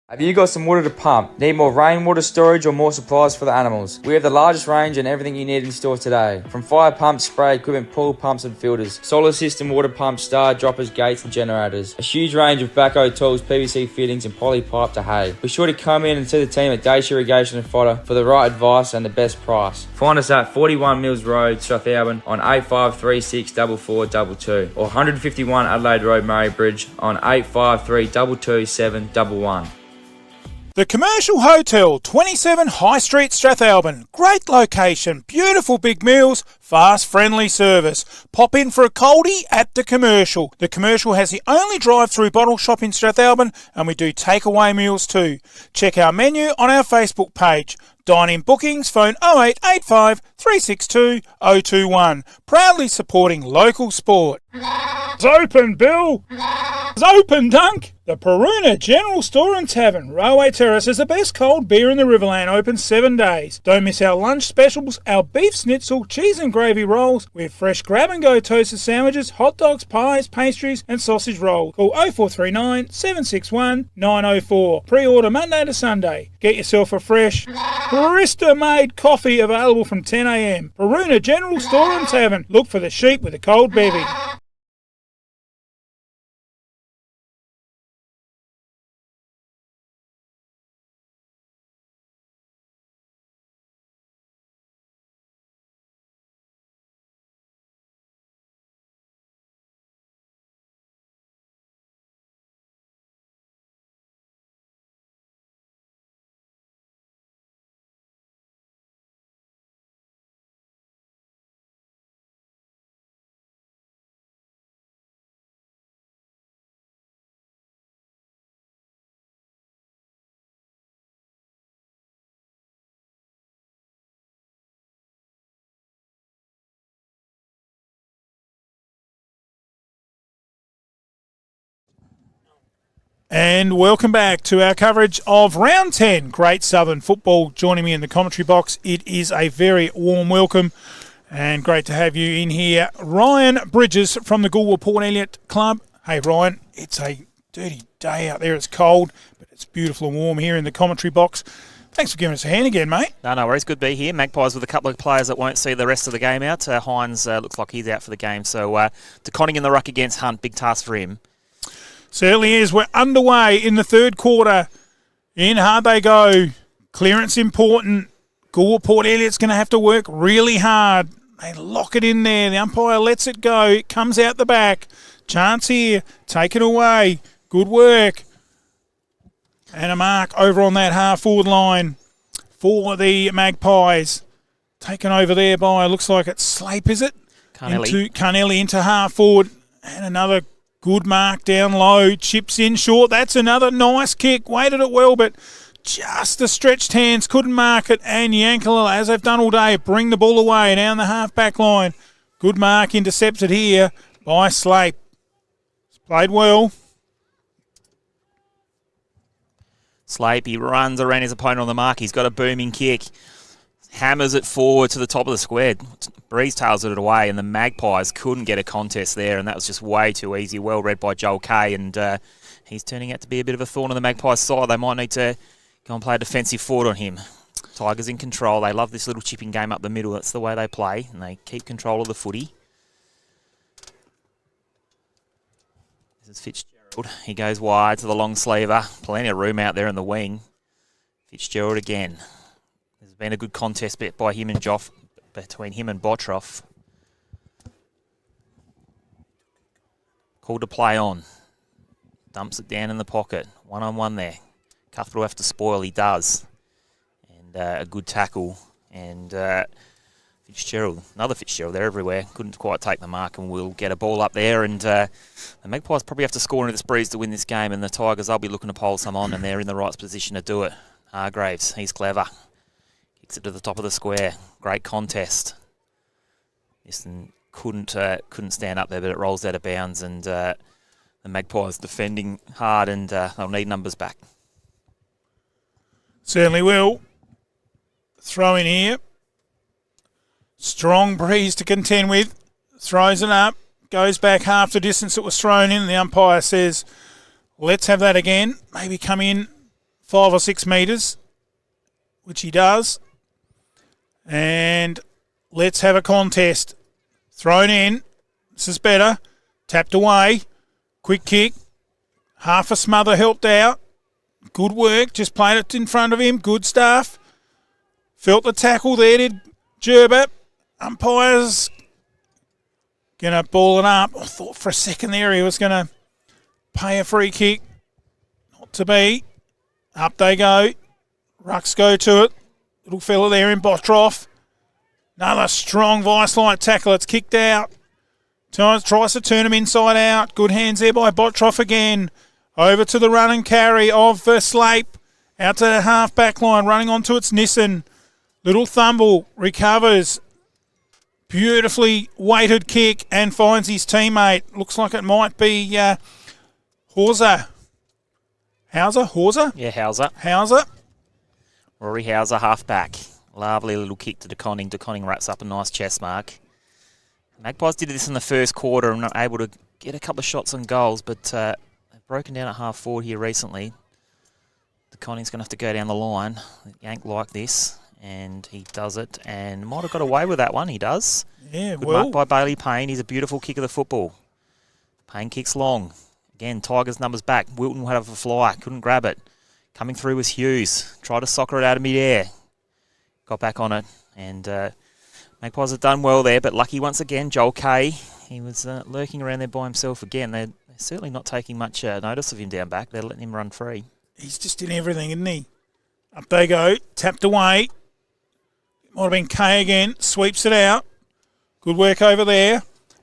Have you got some water to pump? Need more rainwater storage or more supplies for the animals? We have the largest range and everything you need in store today. From fire pumps, spray equipment, pool pumps and filters, solar system, water pumps, star droppers, gates and generators. A huge range of backhoe tools, PVC fittings and poly pipe to hay. Be sure to come in and see the team at Dace Irrigation and Fodder for the right advice and the best price. Find us at 41 Mills Road, Strathalbyn on 8536 4422 or 151 Adelaide Road, Murray Bridge on 853 227 711. The Commercial Hotel, 27 High Street, Strathalbyn. Great location, beautiful big meals, fast, friendly service. Pop in for a coldie at the Commercial. The Commercial has the only drive-through bottle shop in Strathalbyn, and we do takeaway meals too. Check our menu on our Facebook page. Dine-in bookings, phone 0885 362 021. Proudly supporting local sport. It's open, Bill. It's open, Dunk. The Peruna General Store and Tavern, Railway Terrace, is the best cold beer in the Riverland, open 7 days. Don't miss our lunch specials, our beef schnitzel, cheese and gravy rolls, with fresh grab-and-go toasted sandwiches, hot dogs, pies, pastries and sausage rolls. Call 0439 761 904. Pre-order Monday to Sunday. Get yourself a fresh barista-made coffee available from 10 a.m. Peruna General Store and Tavern. Look for the sheep with a cold bevy. And welcome back to our coverage of Round 10, Great Southern Football. Joining me in the commentary box, it is a very warm welcome and great to have you in here. Ryan Bridges from the Goolwa-Port Elliot Club. Hey, Ryan, it's a dirty day out there. It's cold, but it's beautiful and warm here in the commentary box. Thanks for giving us a hand again, mate. No worries. Good to be here. Magpies with a couple of players that won't see the rest of the game out. Hines looks like he's out for the game. So DeConning in the ruck against Hunt, big task for him. Certainly is. We're underway in the third quarter. In hard they go. Clearance important. Goolwa-Port Elliot's going to have to work really hard. They lock it in there. The umpire lets it go. It comes out the back. Chance here. Take it away. Good work. And a mark over on that half-forward line for the Magpies. Taken over there by, looks like it's Slape, is it? Carnelli into half-forward. And another good mark down low. Chips in short. That's another nice kick. Weighted it well, but just the stretched hands. Couldn't mark it. And Yankalilla, as they've done all day, bring the ball away down the half-back line. Good mark intercepted here by Slape. It's played well. Slape, he runs around his opponent on the mark. He's got a booming kick. Hammers it forward to the top of the square. Breeze tails it away, and the Magpies couldn't get a contest there, and that was just way too easy. Well read by Joel Kay, and he's turning out to be a bit of a thorn on the Magpies' side. They might need to go and play a defensive forward on him. Tigers in control. They love this little chipping game up the middle. That's the way they play, and they keep control of the footy. This is Fitzgerald. He goes wide to the long sleever. Plenty of room out there in the wing. Fitzgerald again. There's been a good contest bet by him and Joff, between him and Botroff. Called to play on. Dumps it down in the pocket. One-on-one there. Cuthbert will have to spoil. He does. And a good tackle. And Fitzgerald, another Fitzgerald, they're everywhere. Couldn't quite take the mark, and we'll get a ball up there. And the Magpies probably have to score into this breeze to win this game, and the Tigers, they'll be looking to pole some on, and they're in the right position to do it. Hargraves, he's clever. Kicks it to the top of the square. Great contest. Niston couldn't stand up there, but it rolls out of bounds, and the Magpies defending hard, and they'll need numbers back. Certainly will. Throw in here. Strong breeze to contend with. Throws it up. Goes back half the distance it was thrown in. The umpire says, let's have that again. Maybe come in 5 or 6 metres, which he does. And let's have a contest. Thrown in. This is better. Tapped away. Quick kick. Half a smother helped out. Good work. Just played it in front of him. Good stuff. Felt the tackle there, did Gerber. Umpires going to ball it up. I thought for a second there he was going to pay a free kick. Not to be. Up they go. Rucks go to it. Little fella there in Botroff. Another strong vice-like tackle. It's kicked out. Tries to turn him inside out. Good hands there by Botroff again. Over to the run and carry of Slape. Out to the half-back line. Running onto its Nissan. Little Thumble recovers. Beautifully weighted kick and finds his teammate. Looks like it might be Hauser. Hauser? Yeah, Hauser. Hauser. Rory Hauser, half-back. Lovely little kick to DeConning. DeConning wraps up a nice chest mark. Magpies did this in the first quarter and not able to get a couple of shots on goals, but they've broken down at half forward here recently. DeConning's going to have to go down the line. Yank like this, and he does it, and might have got away with that one. He does. Yeah, good well. mark by Bailey Payne. He's a beautiful kick of the football. Payne kicks long. Again, Tigers numbers back. Wilton would have a fly. Couldn't grab it. Coming through was Hughes. Tried to soccer it out of mid-air. Got back on it, and Magpies have done well there, but lucky once again, Joel Kay. He was lurking around there by himself again. They're certainly not taking much notice of him down back. They're letting him run free. He's just in everything, isn't he? Up they go. Tapped away. Might have been Kay again. Sweeps it out. Good work over there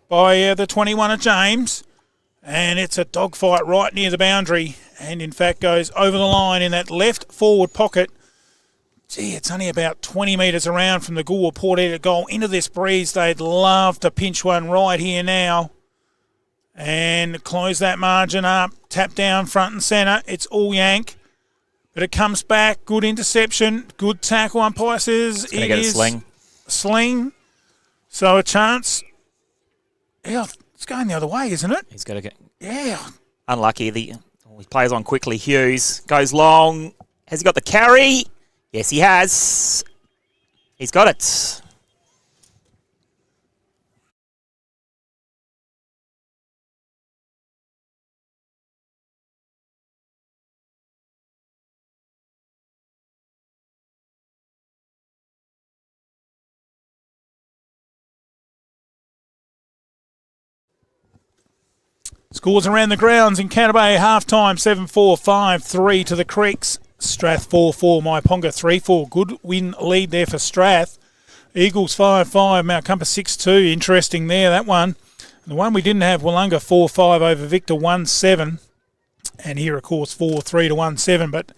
by the 21 of James. And it's a dogfight right near the boundary. And, in fact, goes over the line in that left forward pocket. Gee, it's only about 20 metres around from the Goolwa-Port area to goal. Into this breeze, they'd love to pinch one right here now. And close that margin up. Tap down front and centre. It's all Yank. But it comes back. Good interception. Good tackle. Umpire says it is sling. So a chance. Yeah, it's going the other way, isn't it? He's got to get... Yeah. Unlucky. He plays on quickly. Hughes goes long. Has he got the carry? Yes, he has. He's got it. Scores around the grounds in Canterbury half-time, 7-4, 5-3 to the Creeks. Strath 4-4, Maiponga 3-4. Good win lead there for Strath. Eagles 5-5, Mount Compass 6-2. Interesting there, that one. And the one we didn't have, Wollonga 4-5 over Victor 1-7. And here, of course, 4-3 to 1-7. But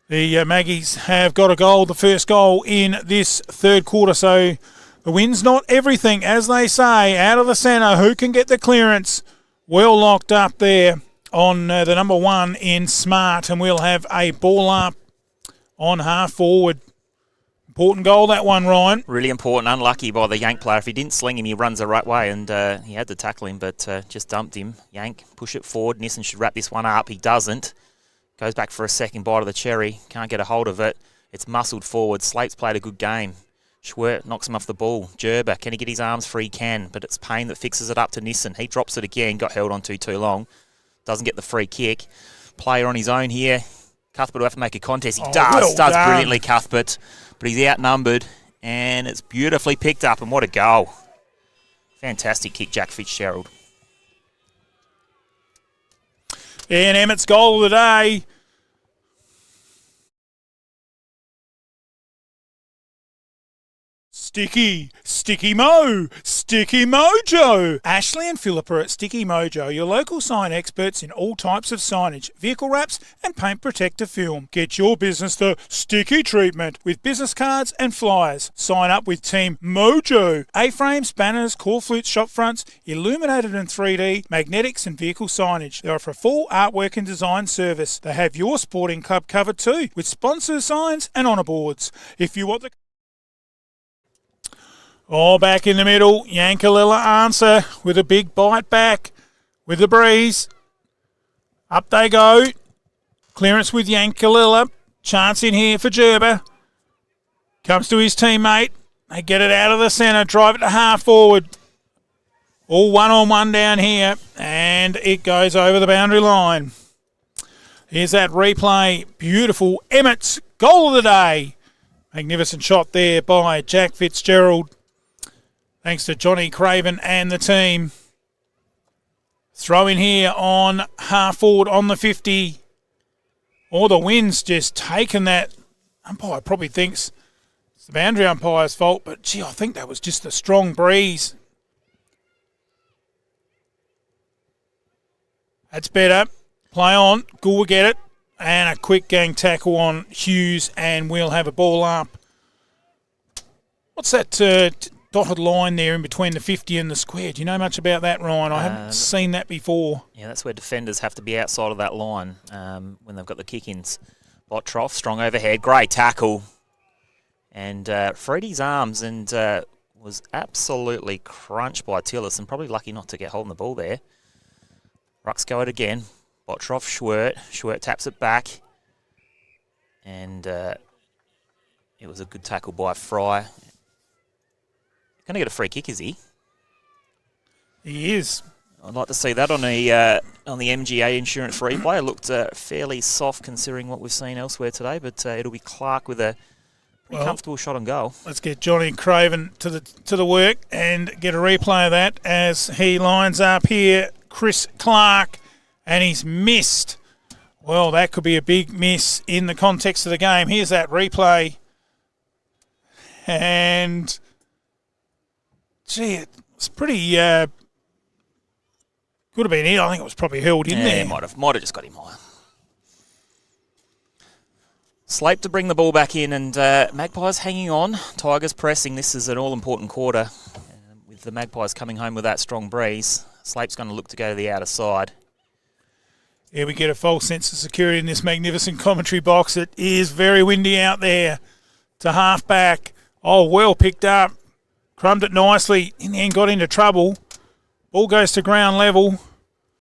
the Maggies have got a goal, the first goal in this third quarter. So the win's not everything, as they say. Out of the centre, who can get the clearance? Well locked up there on the number 1 in Smart, and we'll have a ball up on half forward. Important goal, that one, Ryan. Really important. Unlucky by the Yank player. If he didn't sling him, he runs the right way, and he had to tackle him, but just dumped him. Yank, push it forward. Nissen should wrap this one up. He doesn't. Goes back for a second bite of the cherry. Can't get a hold of it. It's muscled forward. Slate's played a good game. Schwert knocks him off the ball. Gerber, can he get his arms free? Can, but it's Payne that fixes it up to Nissen. He drops it again, got held on too long. Doesn't get the free kick. Player on his own here. Cuthbert will have to make a contest. He Oh, does well done. brilliantly, Cuthbert, but he's outnumbered, and it's beautifully picked up, and what a goal. Fantastic kick, Jack Fitzgerald. And Emmett's goal of the day. Sticky Mojo. Ashley and Philippa at Sticky Mojo, your local sign experts in all types of signage, vehicle wraps and paint protector film. Get your business the sticky treatment with business cards and flyers. Sign up with Team Mojo. A-frames, banners, call flutes, shop fronts, illuminated in 3D, magnetics and vehicle signage. They offer a full artwork and design service. They have your sporting club covered too, with sponsor signs and honour boards. If you want the back in the middle, Yankalilla answer with a big bite back with the breeze. Up they go. Clearance with Yankalilla. Chance in here for Gerber. Comes to his teammate. They get it out of the centre, drive it to half forward. All one-on-one down here, and it goes over the boundary line. Here's that replay. Beautiful Emmett's goal of the day. Magnificent shot there by Jack Fitzgerald. Thanks to Johnny Craven and the team. Throw in here on half forward on the 50. Or the wind's just taken that. Umpire probably thinks it's the boundary umpire's fault, but gee, I think that was just a strong breeze. That's better. Play on. Goolwa get it. And a quick gang tackle on Hughes, and we'll have a ball up. What's that dotted line there in between the 50 and the square? Do you know much about that, Ryan? I haven't seen that before. Yeah, that's where defenders have to be outside of that line when they've got the kick-ins. Bottroff, strong overhead, great tackle. And Freddie's arms and was absolutely crunched by Tillis, and probably lucky not to get hold of the ball there. Rucks go it again. Bottroff, Schwert. Schwert taps it back. And it was a good tackle by Fry. Going to get a free kick, is he? He is. I'd like to see that on the MGA insurance replay. It looked fairly soft considering what we've seen elsewhere today, but it'll be Clark with a pretty comfortable shot on goal. Let's get Johnny Craven to the work and get a replay of that as he lines up here. Chris Clark, and he's missed. Well, that could be a big miss in the context of the game. Here's that replay. And gee, it was pretty could have been in. I think it was probably held in there. Might have just got him high. Slape to bring the ball back in, and Magpies hanging on. Tigers pressing. This is an all-important quarter. With the Magpies coming home with that strong breeze, Slape's going to look to go to the outer side. Here we get a false sense of security in this magnificent commentary box. It is very windy out there. To half back. Oh, well picked up. Crumbed it nicely. In the end, got into trouble. Ball goes to ground level.